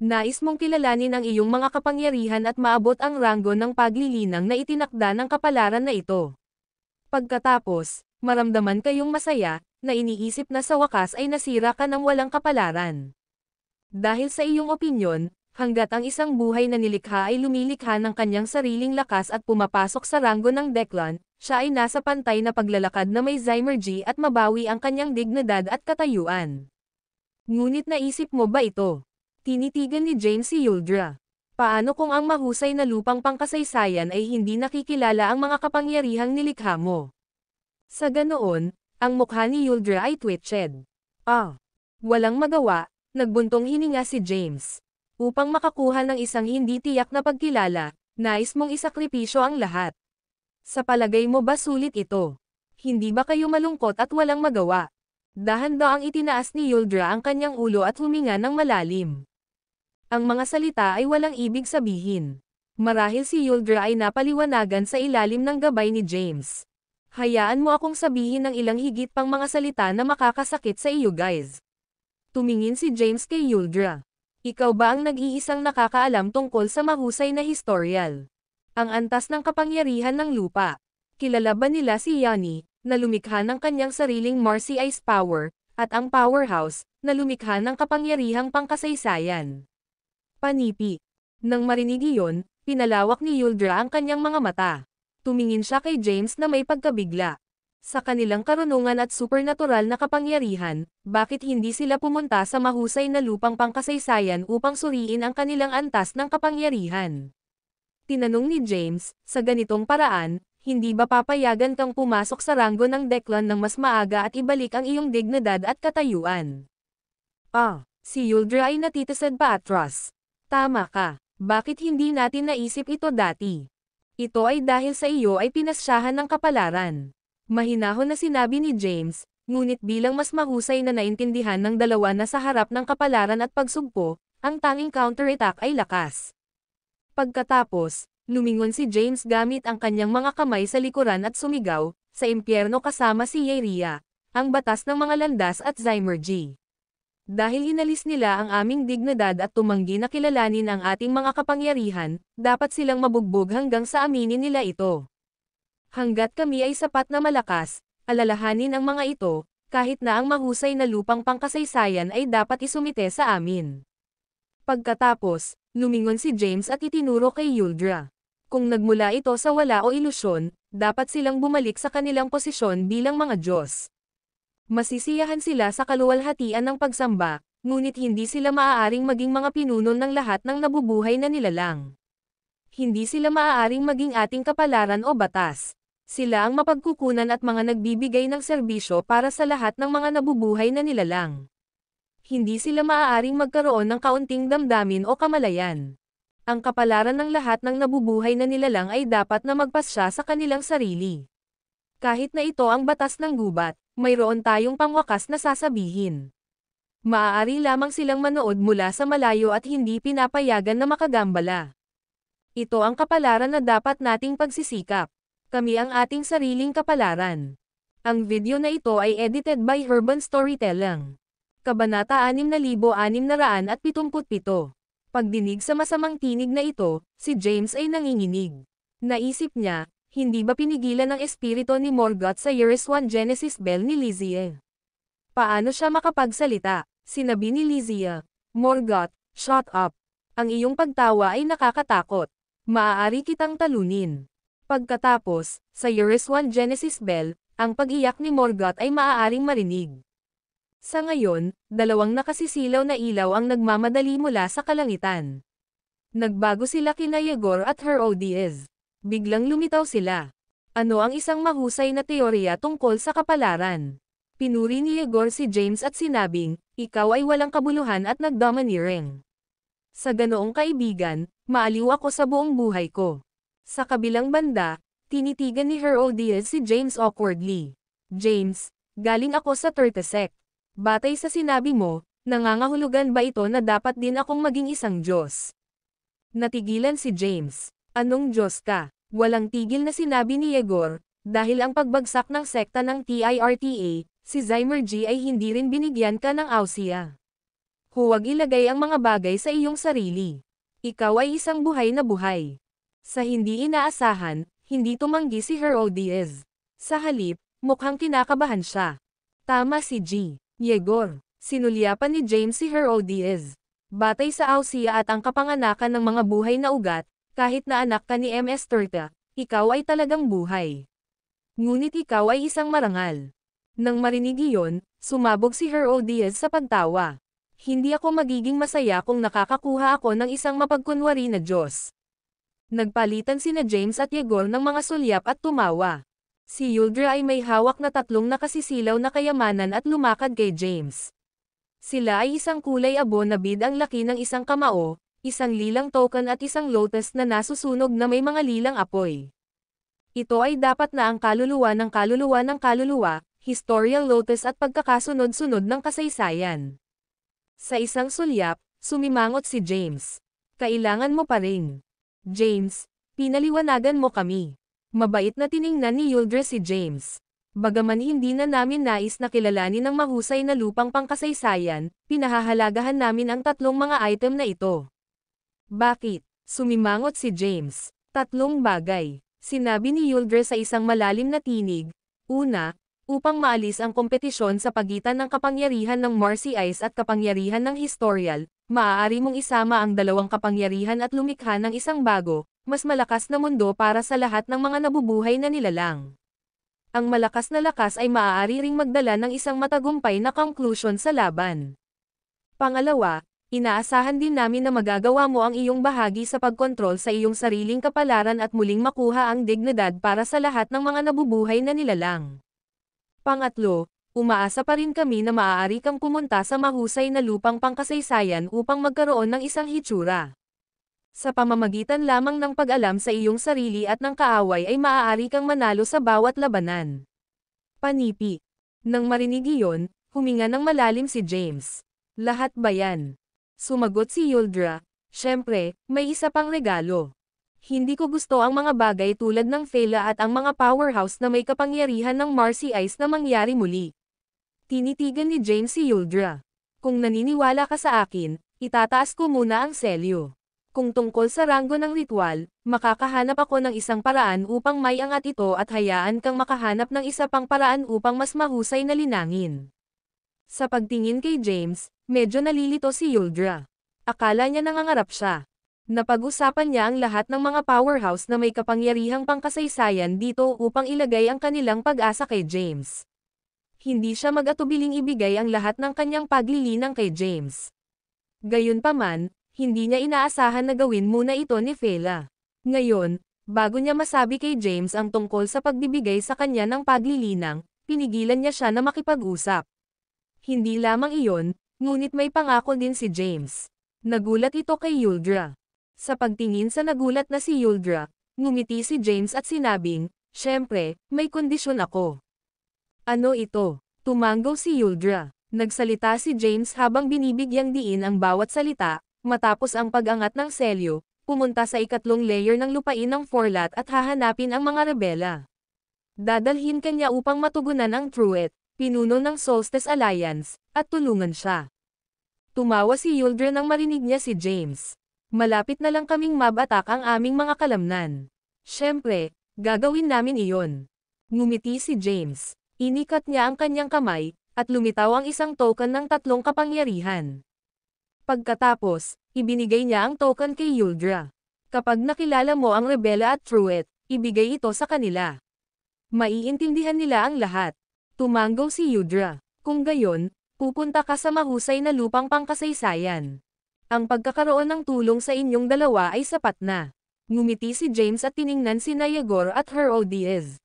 Nais mong kilalanin ang iyong mga kapangyarihan at maabot ang ranggo ng paglilinang na itinakda ng kapalaran na ito. Pagkatapos, maramdaman kayong masaya, na iniisip na sa wakas ay nasira ka ng walang kapalaran. Dahil sa iyong opinyon, hanggat ang isang buhay na nilikha ay lumilikha ng kanyang sariling lakas at pumapasok sa ranggo ng Declan, siya ay nasa pantay na paglalakad na may Zymergy at mabawi ang kanyang dignidad at katayuan. Ngunit naisip mo ba ito? Tinitigan ni James si Yuldra. Paano kung ang mahusay na lupang pangkasaysayan ay hindi nakikilala ang mga kapangyarihang nilikha mo? Sa ganoon, ang mukha ni Yuldra ay twitched. Walang magawa, nagbuntong hininga si James. Upang makakuha ng isang hindi tiyak na pagkilala, nais mong isakripisyo ang lahat. Sa palagay mo ba sulit ito? Hindi ba kayo malungkot at walang magawa? Dahan-daang itinaas ni Yuldra ang kanyang ulo at huminga ng malalim. Ang mga salita ay walang ibig sabihin. Marahil si Yuldra ay napaliwanagan sa ilalim ng gabay ni James. Hayaan mo akong sabihin ng ilang higit pang mga salita na makakasakit sa iyo guys. Tumingin si James kay Yuldra. Ikaw ba ang nag-iisang nakakaalam tungkol sa mahusay na historial? Ang antas ng kapangyarihan ng lupa. Kilala ba nila si Yanni, na lumikha ng kanyang sariling Marcy Ice Power, at ang Powerhouse, na lumikha ng kapangyarihang pangkasaysayan? Panipi. Nang marinig iyon, pinalawak ni Yuldra ang kanyang mga mata. Tumingin siya kay James na may pagkabigla. Sa kanilang karunungan at supernatural na kapangyarihan, bakit hindi sila pumunta sa mahusay na lupang pangkasaysayan upang suriin ang kanilang antas ng kapangyarihan? Tinanong ni James, sa ganitong paraan, hindi ba papayagan kang pumasok sa ranggo ng Declan ng mas maaga at ibalik ang iyong dignidad at katayuan? Si Yuldra ay natitasad pa atras. Tama ka. Bakit hindi natin naisip ito dati? Ito ay dahil sa iyo ay pinasyahan ng kapalaran. Mahinahon na sinabi ni James, ngunit bilang mas mahusay na naintindihan ng dalawa na sa harap ng kapalaran at pagsugpo, ang tanging counterattack ay lakas. Pagkatapos, lumingon si James gamit ang kanyang mga kamay sa likuran at sumigaw, sa impyerno kasama si Yeria, ang batas ng mga landas at Zymergy. Dahil inalis nila ang aming dignidad at tumanggi na kilalanin ang ating mga kapangyarihan, dapat silang mabugbog hanggang sa aminin nila ito. Hanggat kami ay sapat na malakas, alalahanin ang mga ito, kahit na ang mahusay na lupang pangkasaysayan ay dapat isumite sa amin. Pagkatapos, lumingon si James at itinuro kay Yuldra. Kung nagmula ito sa wala o ilusyon, dapat silang bumalik sa kanilang posisyon bilang mga Diyos. Masisiyahan sila sa kaluwalhatian ng pagsamba, ngunit hindi sila maaaring maging mga pinuno ng lahat ng nabubuhay na nilalang. Hindi sila maaaring maging ating kapalaran o batas. Sila ang mapagkukunan at mga nagbibigay ng serbisyo para sa lahat ng mga nabubuhay na nilalang. Hindi sila maaaring magkaroon ng kaunting damdamin o kamalayan. Ang kapalaran ng lahat ng nabubuhay na nilalang ay dapat na magpasya sa kanilang sarili. Kahit na ito ang batas ng gubat, mayroon tayong pangwakas na sasabihin. Maaari lamang silang manood mula sa malayo at hindi pinapayagan na makagambala. Ito ang kapalaran na dapat nating pagsisikap. Kami ang ating sariling kapalaran. Ang video na ito ay edited by Urban Storytelling. Kabanata 6677. Pagdinig sa masamang tinig na ito, si James ay nanginginig. Naisip niya, hindi ba pinigilan ng espiritu ni Morgoth sa Years 1 Genesis Bell ni Lizzie? Paano siya makapagsalita? Sinabi ni Lizzie. Morgoth, shut up. Ang iyong pagtawa ay nakakatakot. Maaari kitang talunin. Pagkatapos, sa Years 1 Genesis Bell, ang pag-iyak ni Morgoth ay maaaring marinig. Sa ngayon, dalawang nakasisilaw na ilaw ang nagmamadali mula sa kalangitan. Nagbago sila kina Yegor at Herodias. Biglang lumitaw sila. Ano ang isang mahusay na teorya tungkol sa kapalaran? Pinuri ni Yegor si James at sinabing, ikaw ay walang kabuluhan at nagdomineering. Sa ganoong kaibigan, maaliw ako sa buong buhay ko. Sa kabilang banda, tinitigan ni Herodias si James awkwardly. James, galing ako sa Turtesec. Batay sa sinabi mo, nangangahulugan ba ito na dapat din akong maging isang Diyos? Natigilan si James. Anong Diyos ka? Walang tigil na sinabi ni Yegor, dahil ang pagbagsak ng sekta ng TIRTA, si Zymergy ay hindi rin binigyan ka ng ausya. Huwag ilagay ang mga bagay sa iyong sarili. Ikaw ay isang buhay na buhay. Sa hindi inaasahan, hindi tumanggi si Herodias. Sa halip, mukhang kinakabahan siya. Tama si G. Yegor. Sinulyapan ni James si Herodias. Batay sa ausya at ang kapanganakan ng mga buhay na ugat, kahit na anak ka ni MS Turta, ikaw ay talagang buhay. Ngunit ikaw ay isang marangal. Nang marinig iyon, sumabog si Herodias sa pagtawa. Hindi ako magiging masaya kung nakakakuha ako ng isang mapagkunwari na Diyos. Nagpalitan sina James at Yegor ng mga sulyap at tumawa. Si Yuldra ay may hawak na tatlong nakasisilaw na kayamanan at lumakad kay James. Sila ay isang kulay abo na bid ang laki ng isang kamao, isang lilang token at isang lotus na nasusunog na may mga lilang apoy. Ito ay dapat na ang kaluluwa ng kaluluwa ng kaluluwa, historial lotus at pagkakasunod-sunod ng kasaysayan. Sa isang sulyap, sumimangot si James. Kailangan mo pa rin. James, pinaliwanagan mo kami. Mabait na tiningnan ni Yuldra si James. Bagaman hindi na namin nais na kilalanin ng mahusay na lupang pangkasaysayan, pinahahalagahan namin ang tatlong mga item na ito. Bakit? Sumimangot si James. Tatlong bagay. Sinabi ni Yuldra sa isang malalim na tinig. Una, upang maalis ang kompetisyon sa pagitan ng kapangyarihan ng Marcy Ice at kapangyarihan ng Historial, maaari mong isama ang dalawang kapangyarihan at lumikha ng isang bago, mas malakas na mundo para sa lahat ng mga nabubuhay na nilalang. Ang malakas na lakas ay maaari ring magdala ng isang matagumpay na conclusion sa laban. Pangalawa, inaasahan din namin na magagawa mo ang iyong bahagi sa pagkontrol sa iyong sariling kapalaran at muling makuha ang dignidad para sa lahat ng mga nabubuhay na nilalang. Pangatlo, umaasa pa rin kami na maaari kang pumunta sa mahusay na lupang pangkasaysayan upang magkaroon ng isang hitsura. Sa pamamagitan lamang ng pag-alam sa iyong sarili at ng kaaway ay maaari kang manalo sa bawat labanan. Panipi. Nang marinig iyon, huminga ng malalim si James. Lahat ba yan? Sumagot si Yuldra. Siyempre, may isa pang regalo. Hindi ko gusto ang mga bagay tulad ng Fela at ang mga powerhouse na may kapangyarihan ng Marcy Ice na mangyari muli. Tinitigan ni James si Yuldra. Kung naniniwala ka sa akin, itataas ko muna ang selyo. Kung tungkol sa ranggo ng ritual, makakahanap ako ng isang paraan upang maiangat ito at hayaan kang makahanap ng isa pang paraan upang mas mahusay na linangin. Sa pagtingin kay James, medyo nalilito si Yuldra. Akala niya nangangarap siya. Napag-usapan niya ang lahat ng mga powerhouse na may kapangyarihang pangkasaysayan dito upang ilagay ang kanilang pag-asa kay James. Hindi siya mag-atubiling ibigay ang lahat ng kanyang paglilinang kay James. Gayunpaman, hindi niya inaasahan na gawin muna ito ni Fela. Ngayon, bago niya masabi kay James ang tungkol sa pagbibigay sa kanya ng paglilinang, pinigilan niya siya na makipag-usap. Hindi lamang iyon, ngunit may pangako din si James. Nagulat ito kay Yuldra. Sa pagtingin sa nagulat na si Yuldra, ngumiti si James at sinabing, "Siyempre, may kondisyon ako." Ano ito? Tumanggaw si Yuldra. Nagsalita si James habang binibigyang diin ang bawat salita, matapos ang pag-angat ng selyo, pumunta sa ikatlong layer ng lupain ng Forlat at hahanapin ang mga rebela. Dadalhin kanya upang matugunan ang Truet, pinuno ng Solstice Alliance, at tulungan siya. Tumawa si Yuldra nang marinig niya si James. Malapit na lang kaming mabatak ang aming mga kalamnan. Siyempre, gagawin namin iyon. Ngumiti si James. Inikat niya ang kanyang kamay, at lumitaw ang isang token ng 3 kapangyarihan. Pagkatapos, ibinigay niya ang token kay Yuldra. Kapag nakilala mo ang Rebela at Truet, ibigay ito sa kanila. Maiintindihan nila ang lahat. Tumanggo si Yuldra. Kung gayon, pupunta ka sa mahusay na lupang pangkasaysayan. Ang pagkakaroon ng tulong sa inyong dalawa ay sapat na. Ngumiti si James at tiningnan si Nayagor at Herodias.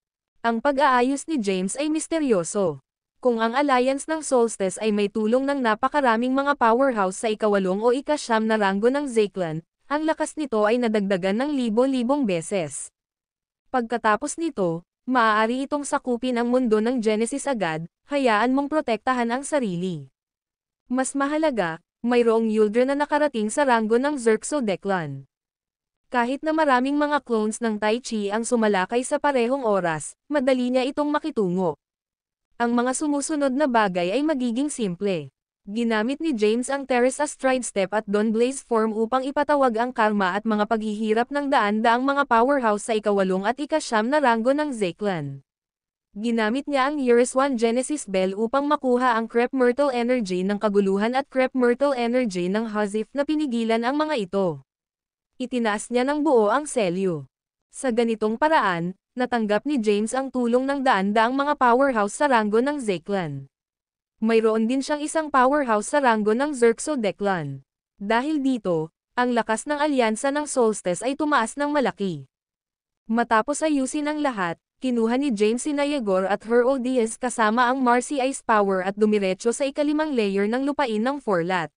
Ang pag-aayos ni James ay misteryoso. Kung ang alliance ng Solstice ay may tulong ng napakaraming mga powerhouse sa ika-8 o ika-9 na ranggo ng Zeklan, ang lakas nito ay nadagdagan ng libo-libong beses. Pagkatapos nito, maaari itong sakupin ang mundo ng Genesis agad, hayaan mong protektahan ang sarili. Mas mahalaga, mayroong Yuldra na nakarating sa ranggo ng Xerxodeclan. Kahit na maraming mga clones ng Tai Chi ang sumalakay sa parehong oras, madali niya itong makitungo. Ang mga sumusunod na bagay ay magiging simple. Ginamit ni James ang Terrace Astride Step at Dawn Blaze Form upang ipatawag ang karma at mga paghihirap ng daan-daang mga powerhouse sa ika-8 at ika-9 na ranggo ng Zeklan. Ginamit niya ang Eurus 1 Genesis Bell upang makuha ang Crep Myrtle Energy ng kaguluhan at Crep Myrtle Energy ng Hazif na pinigilan ang mga ito. Itinaas niya ng buo ang selyo. Sa ganitong paraan, natanggap ni James ang tulong ng daan-daang mga powerhouse sa ranggo ng Zeklan. Mayroon din siyang isang powerhouse sa ranggo ng Xerxodeclan. Dahil dito, ang lakas ng alyansa ng Solstice ay tumaas ng malaki. Matapos ayusin ang lahat, kinuha ni James si Nayagor at Herodias kasama ang Marcy Ice Power at dumiretso sa ika-5 layer ng lupain ng Forlat.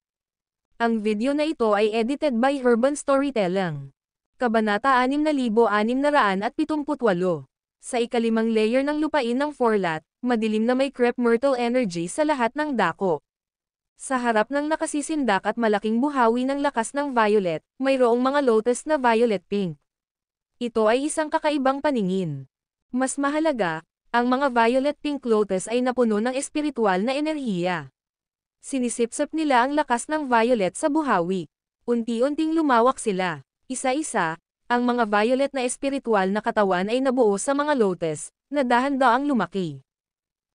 Ang video na ito ay edited by Herban Storytelling. Kabanata 6678. Sa ika-5 layer ng lupain ng Forlat, madilim na may Crep Myrtle Energy sa lahat ng dako. Sa harap ng nakasisindak at malaking buhawi ng lakas ng Violet, mayroong mga lotus na Violet Pink. Ito ay isang kakaibang paningin. Mas mahalaga, ang mga Violet Pink Lotus ay napuno ng espiritual na enerhiya. Sinisipsip nila ang lakas ng Violet sa buhawi. Unti-unting lumawak sila. Isa-isa, ang mga violet na espiritual na katawan ay nabuo sa mga lotus, na dahan-daang lumaki.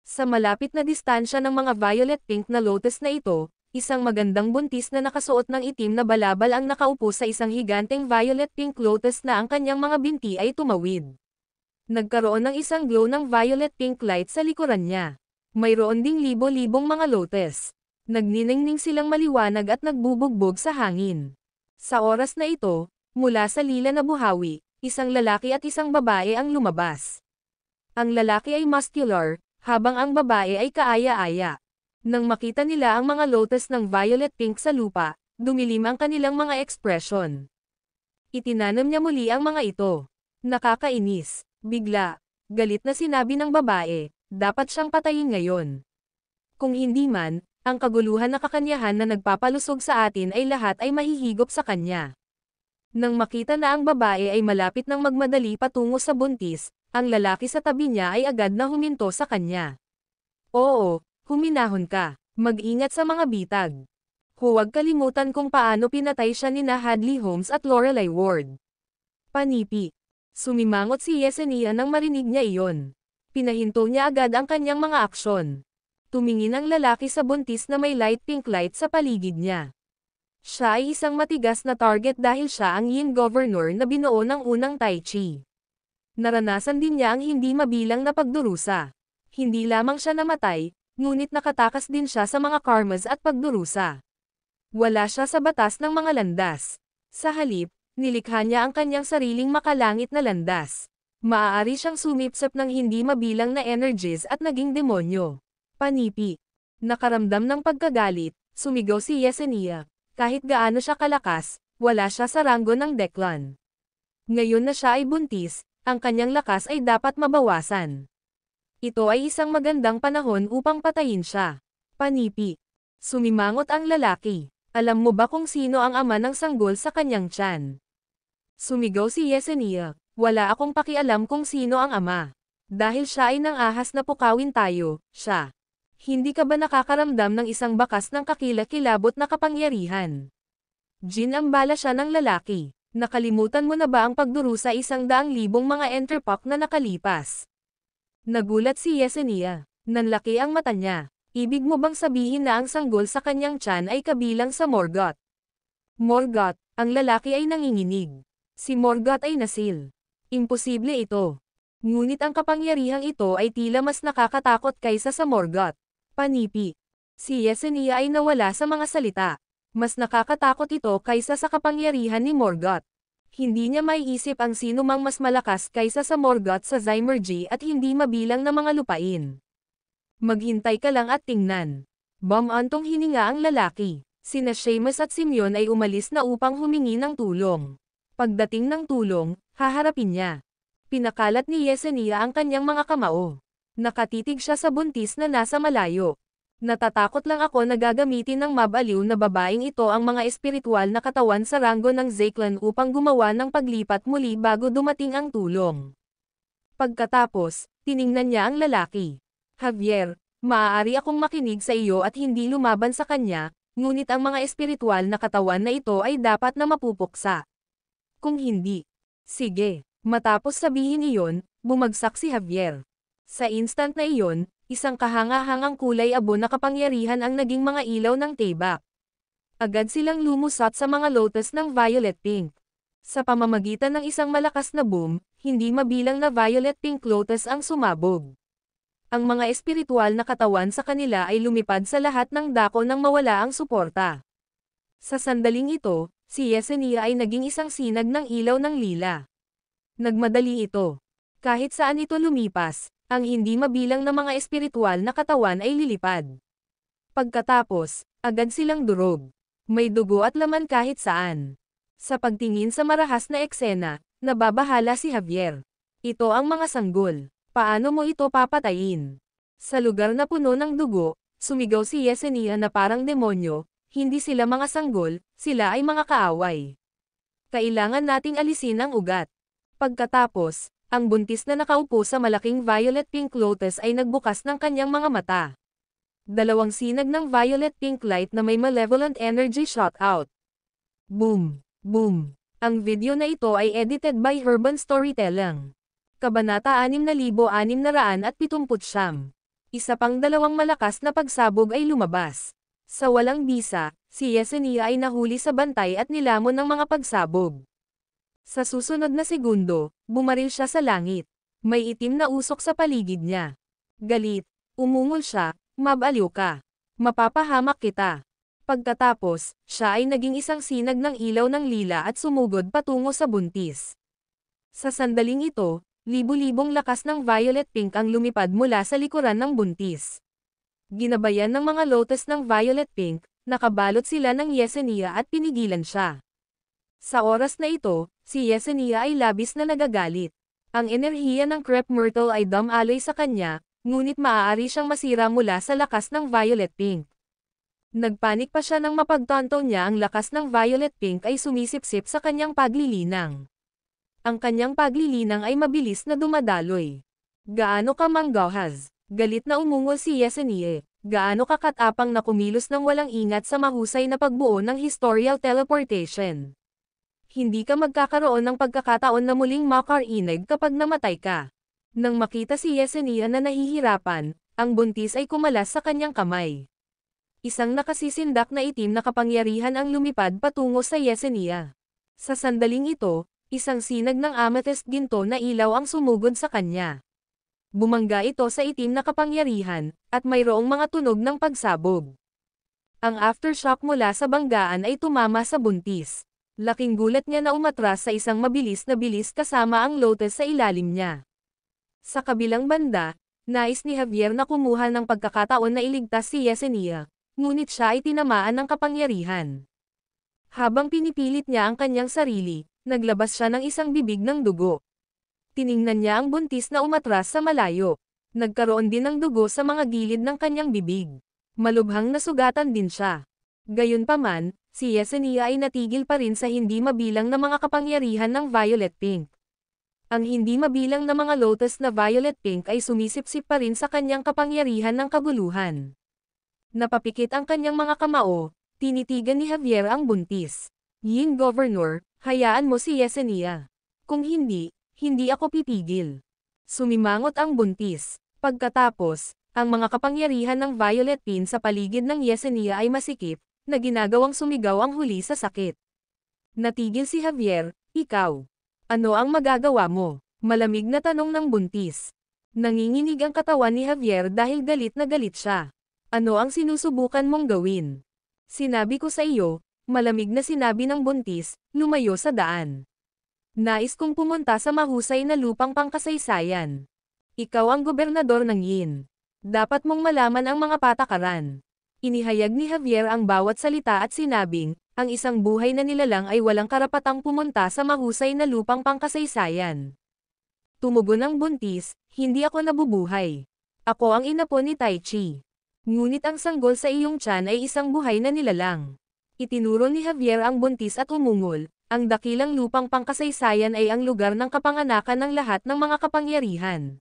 Sa malapit na distansya ng mga violet pink na lotus na ito, isang magandang buntis na nakasuot ng itim na balabal ang nakaupo sa isang higanteng violet pink lotus na ang kanyang mga binti ay tumawid. Nagkaroon ng isang glow ng violet pink light sa likuran niya. Mayroon ding libo-libong mga lotus. Nagniningning silang maliwanag at nagbubugbog sa hangin. Sa oras na ito, mula sa lila na buhawi, isang lalaki at isang babae ang lumabas. Ang lalaki ay muscular, habang ang babae ay kaaya-aya. Nang makita nila ang mga lotus ng violet pink sa lupa, dumilim ang kanilang mga ekspresyon. Itinanong niya muli ang mga ito. Nakakainis. Bigla, galit na sinabi ng babae, dapat siyang patayin ngayon. Kung hindi man, ang kaguluhan na kakanyahan na nagpapalusog sa atin ay lahat ay mahihigop sa kanya. Nang makita na ang babae ay malapit ng magmadali patungo sa buntis, ang lalaki sa tabi niya ay agad na huminto sa kanya. Oo, huminahon ka. Mag-ingat sa mga bitag. Huwag kalimutan kung paano pinatay siya nina Hadley Holmes at Lorelai Ward. Panipi. Sumimangot si Yesenia nang marinig niya iyon. Pinahinto niya agad ang kanyang mga aksyon. Tumingin ang lalaki sa buntis na may light pink light sa paligid niya. Siya ay isang matigas na target dahil siya ang Yin Governor na binuo ng unang Tai Chi. Naranasan din niya ang hindi mabilang na pagdurusa. Hindi lamang siya namatay, ngunit nakatakas din siya sa mga karmas at pagdurusa. Wala siya sa batas ng mga landas. Sa halip, nilikha niya ang kanyang sariling makalangit na landas. Maaari siyang sumipsip ng hindi mabilang na energies at naging demonyo. Panipi. Nakaramdam ng pagkagalit, sumigaw si Yesenia. Kahit gaano siya kalakas, wala siya sa ranggo ng Deklan. Ngayon na siya ay buntis, ang kanyang lakas ay dapat mabawasan. Ito ay isang magandang panahon upang patayin siya. Panipi. Sumimangot ang lalaki. Alam mo ba kung sino ang ama ng sanggol sa kanyang tiyan? Sumigaw si Yesenia. Wala akong pakialam kung sino ang ama. Dahil siya ay nang-ahas na pukawin tayo, siya. Hindi ka ba nakakaramdam ng isang bakas ng kakilakilabot na kapangyarihan? Ginambala siya ng lalaki. Nakalimutan mo na ba ang pagdurusa 100,000 mga enterpok na nakalipas? Nagulat si Yesenia. Nanlaki ang mata niya. Ibig mo bang sabihin na ang sanggol sa kanyang tiyan ay kabilang sa Morgoth? Morgoth, ang lalaki ay nanginginig. Si Morgoth ay nasil. Imposible ito. Ngunit ang kapangyarihang ito ay tila mas nakakatakot kaysa sa Morgoth. Panipi. Si Yesenia ay nawala sa mga salita. Mas nakakatakot ito kaysa sa kapangyarihan ni Morgoth. Hindi niya maiisip ang sino mang mas malakas kaysa sa Morgoth sa Zymergy at hindi mabilang na mga lupain. Maghintay ka lang at tingnan. Bumantong hininga ang lalaki. Sina Seamus at Simeon ay umalis na upang humingi ng tulong. Pagdating ng tulong, haharapin niya. Pinakalat ni Yesenia ang kanyang mga kamao. Nakatitig siya sa buntis na nasa malayo. Natatakot lang ako na gagamitin ng mabaliw na babaeng ito ang mga espiritual na katawan sa ranggo ng Zeklan upang gumawa ng paglipat muli bago dumating ang tulong. Pagkatapos, tiningnan niya ang lalaki. Javier, maaari akong makinig sa iyo at hindi lumaban sa kanya, ngunit ang mga espiritual na katawan na ito ay dapat na mapupuksa. Kung hindi, sige. Matapos sabihin iyon, bumagsak si Javier. Sa instant na iyon, isang kahanga-hangang kulay abo na kapangyarihan ang naging mga ilaw ng tebak. Agad silang lumusot sa mga lotus ng violet pink. Sa pamamagitan ng isang malakas na boom, hindi mabilang na violet pink lotus ang sumabog. Ang mga espiritual na katawan sa kanila ay lumipad sa lahat ng dako nang mawala ang suporta. Sa sandaling ito, si Yesenia ay naging isang sinag ng ilaw ng lila. Nagmadali ito. Kahit saan ito lumipas, ang hindi mabilang na mga espiritual na katawan ay lilipad. Pagkatapos, agad silang durog. May dugo at laman kahit saan. Sa pagtingin sa marahas na eksena, nababahala si Javier. Ito ang mga sanggol. Paano mo ito papatayin? Sa lugar na puno ng dugo, sumigaw si Yesenia na parang demonyo, hindi sila mga sanggol, sila ay mga kaaway. Kailangan nating alisin ang ugat. Pagkatapos, ang buntis na nakaupo sa malaking violet pink lotus ay nagbukas ng kanyang mga mata. Dalawang sinag ng violet pink light na may malevolent energy shot out. Boom! Boom! Ang video na ito ay edited by Urban Storytelling. Kabanata 6679. Isa pang dalawang malakas na pagsabog ay lumabas. Sa walang bisa, si Yesenia ay nahuli sa bantay at nilamon ng mga pagsabog. Sa susunod na segundo, bumaril siya sa langit. May itim na usok sa paligid niya. Galit, umungol siya, mabaliw ka. Mapapahamak kita. Pagkatapos, siya ay naging isang sinag ng ilaw ng lila at sumugod patungo sa buntis. Sa sandaling ito, libu-libong lakas ng violet pink ang lumipad mula sa likuran ng buntis. Ginabayan ng mga lotus ng violet pink, nakabalot sila ng Yesenia at pinigilan siya. Sa oras na ito, si Yesenia ay labis na nagagalit. Ang enerhiya ng crepe myrtle ay dumaloy sa kanya, ngunit maaari siyang masira mula sa lakas ng violet pink. Nagpanik pa siya nang mapagtanto niya ang lakas ng violet pink ay sumisipsip sa kanyang paglilinang. Ang kanyang paglilinang ay mabilis na dumadaloy. Gaano ka manggahas? Galit na umungol si Yesenia. Gaano ka katapang na kumilos ng walang ingat sa mahusay na pagbuo ng historical teleportation? Hindi ka magkakaroon ng pagkakataon na muling makarinig kapag namatay ka. Nang makita si Yesenia na nahihirapan, ang buntis ay kumalas sa kanyang kamay. Isang nakasisindak na itim na kapangyarihan ang lumipad patungo sa Yesenia. Sa sandaling ito, isang sinag ng amethyst ginto na ilaw ang sumugod sa kanya. Bumangga ito sa itim na kapangyarihan, at mayroong mga tunog ng pagsabog. Ang aftershock mula sa banggaan ay tumama sa buntis. Laking gulat niya na umatras sa isang mabilis na bilis kasama ang lotus sa ilalim niya. Sa kabilang banda, nais ni Javier na kumuha ng pagkakataon na iligtas si Yesenia, ngunit siya ay tinamaan ng kapangyarihan. Habang pinipilit niya ang kanyang sarili, naglabas siya ng isang bibig ng dugo. Tiningnan niya ang buntis na umatras sa malayo. Nagkaroon din ng dugo sa mga gilid ng kanyang bibig. Malubhang nasugatan din siya. Gayunpaman, si Yesenia ay natigil pa rin sa hindi mabilang na mga kapangyarihan ng Violet Pink. Ang hindi mabilang na mga lotus na Violet Pink ay sumisipsip pa rin sa kanyang kapangyarihan ng kaguluhan. Napapikit ang kanyang mga kamao, tinitigan ni Javier ang buntis. Yin Governor, hayaan mo si Yesenia. Kung hindi, hindi ako pipigil. Sumimangot ang buntis. Pagkatapos, ang mga kapangyarihan ng Violet Pin sa paligid ng Yesenia ay masikip, na ginagawang sumigaw ang huli sa sakit. Natigil si Javier, ikaw. Ano ang magagawa mo? Malamig na tanong ng buntis. Nanginginig ang katawan ni Javier dahil galit na galit siya. Ano ang sinusubukan mong gawin? Sinabi ko sa iyo, malamig na sinabi ng buntis, lumayo sa daan. Nais kong pumunta sa mahusay na lupang pangkasaysayan. Ikaw ang gobernador ng Yin. Dapat mong malaman ang mga patakaran. Inihayag ni Javier ang bawat salita at sinabing, ang isang buhay na nilalang ay walang karapatang pumunta sa mahusay na lupang pangkasaysayan. Tumugon ang buntis, hindi ako nabubuhay. Ako ang inapo ni Tai Chi. Ngunit ang sanggol sa iyong tiyan ay isang buhay na nilalang. Itinuro ni Javier ang buntis at umungol, ang dakilang lupang pangkasaysayan ay ang lugar ng kapanganakan ng lahat ng mga kapangyarihan.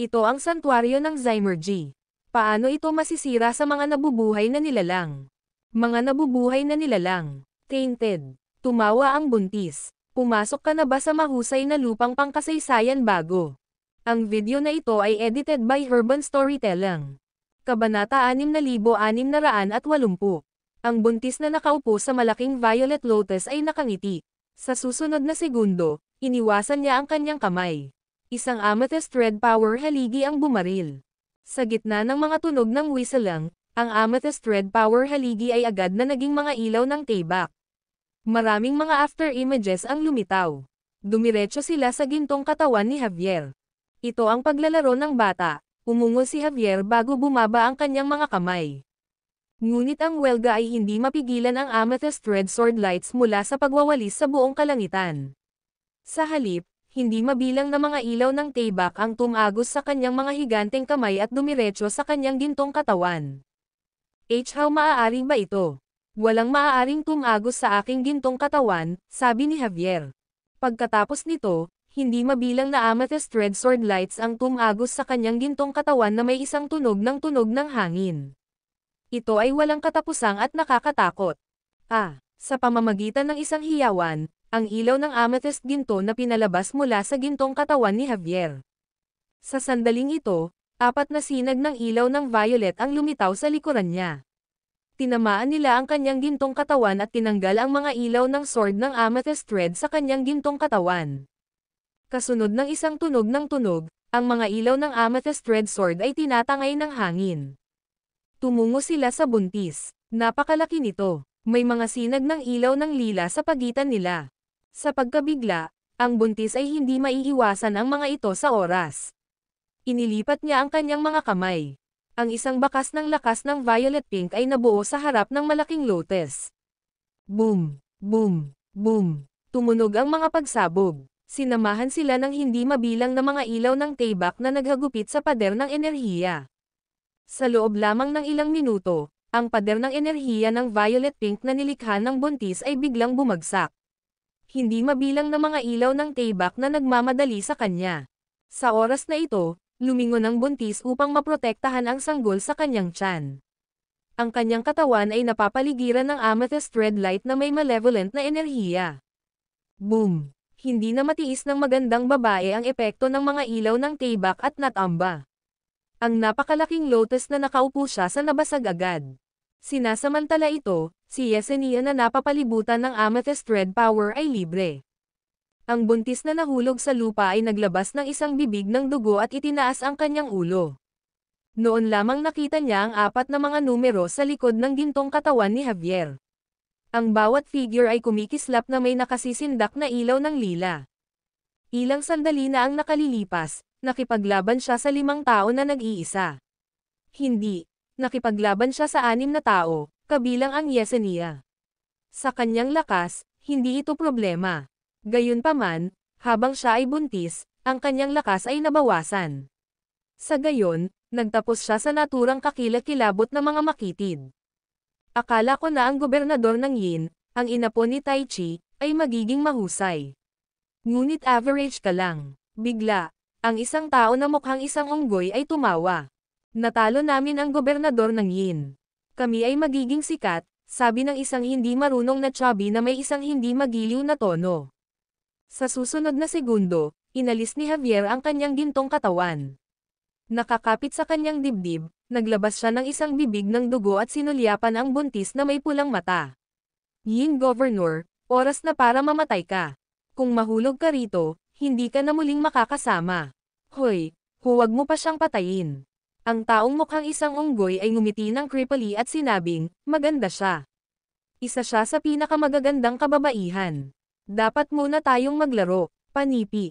Ito ang santuaryo ng Zymergy. Paano ito masisira sa mga nabubuhay na nilalang? Mga nabubuhay na nilalang. Tainted. Tumawa ang buntis. Pumasok ka na ba sa mahusay na lupang pangkasaysayan bago? Ang video na ito ay edited by Urban Storytelling. Kabanata 6680. Ang buntis na nakaupo sa malaking violet lotus ay nakangiti. Sa susunod na segundo, iniwasan niya ang kanyang kamay. Isang amethyst red power haligi ang bumaril. Sa gitna ng mga tunog ng whistle, ang amethyst red power haligi ay agad na naging mga ilaw ng taybak. Maraming mga after images ang lumitaw. Dumiretso sila sa gintong katawan ni Javier. Ito ang paglalaro ng bata. Umungol si Javier bago bumaba ang kanyang mga kamay. Ngunit ang welga ay hindi mapigilan ang amethyst red sword lights mula sa pagwawalis sa buong kalangitan. Sa halip, hindi mabilang na mga ilaw ng taybak ang tumagos sa kanyang mga higanteng kamay at dumiretso sa kanyang gintong katawan. How maaari ba ito? Walang maaaring tumagos sa aking gintong katawan, sabi ni Javier. Pagkatapos nito, hindi mabilang na amethyst red sword lights ang tumagos sa kanyang gintong katawan na may isang tunog ng hangin. Ito ay walang katapusang at nakakatakot. Sa pamamagitan ng isang hiyawan, ang ilaw ng amethyst ginto na pinalabas mula sa gintong katawan ni Javier. Sa sandaling ito, 4 na sinag ng ilaw ng violet ang lumitaw sa likuran niya. Tinamaan nila ang kanyang gintong katawan at tinanggal ang mga ilaw ng sword ng amethyst red sa kanyang gintong katawan. Kasunod ng isang tunog ng tunog, ang mga ilaw ng amethyst red sword ay tinatangay ng hangin. Tumungo sila sa buntis. Napakalaki nito. May mga sinag ng ilaw ng lila sa pagitan nila. Sa pagkabigla, ang buntis ay hindi maiiwasan ang mga ito sa oras. Inilipat niya ang kanyang mga kamay. Ang isang bakas ng lakas ng violet pink ay nabuo sa harap ng malaking lotus. Boom! Boom! Boom! Tumunog ang mga pagsabog. Sinamahan sila ng hindi mabilang na mga ilaw ng taybak na naghagupit sa pader ng enerhiya. Sa loob lamang ng ilang minuto, ang pader ng enerhiya ng violet pink na nilikha ng buntis ay biglang bumagsak. Hindi mabilang na mga ilaw ng taybak na nagmamadali sa kanya. Sa oras na ito, lumingon ang buntis upang maprotektahan ang sanggol sa kanyang tiyan. Ang kanyang katawan ay napapaligiran ng amethyst red light na may malevolent na enerhiya. Boom! Hindi na matiis ng magandang babae ang epekto ng mga ilaw ng taybak at natamba. Ang napakalaking lotus na nakaupo siya sa nabasag agad. Sinasamantala ito, si Yesenia na napapalibutan ng amethyst red power ay libre. Ang buntis na nahulog sa lupa ay naglabas ng isang bibig ng dugo at itinaas ang kanyang ulo. Noon lamang nakita niya ang 4 na mga numero sa likod ng gintong katawan ni Javier. Ang bawat figure ay kumikislap na may nakasisindak na ilaw ng lila. Ilang sandali na ang nakalilipas, nakipaglaban siya sa 5 tao na nag-iisa. Hindi. Nakipaglaban siya sa 6 na tao, kabilang ang Yesenia. Sa kanyang lakas, hindi ito problema. Gayunpaman, habang siya ay buntis, ang kanyang lakas ay nabawasan. Sa gayon, Nagtapos siya sa naturang kakilakilabot na mga makitid. Akala ko na ang gobernador ng Yin, ang ina po ni Tai Chi, ay magiging mahusay. Ngunit average ka lang. Bigla, ang isang tao na mukhang isang unggoy ay tumawa. Natalo namin ang gobernador ng Yin. Kami ay magiging sikat, sabi ng isang hindi marunong na chubby na may isang hindi magiliw na tono. Sa susunod na segundo, inalis ni Javier ang kanyang gintong katawan. Nakakapit sa kanyang dibdib, naglabas siya ng isang bibig ng dugo at sinulyapan ang buntis na may pulang mata. Yin Governor, oras na para mamatay ka. Kung mahulog ka rito, hindi ka na muling makakasama. Hoy, huwag mo pa siyang patayin. Ang taong mukhang isang unggoy ay ngumiti ng creepily at sinabing, maganda siya. Isa siya sa pinakamagagandang kababaihan. Dapat muna tayong maglaro, panipi.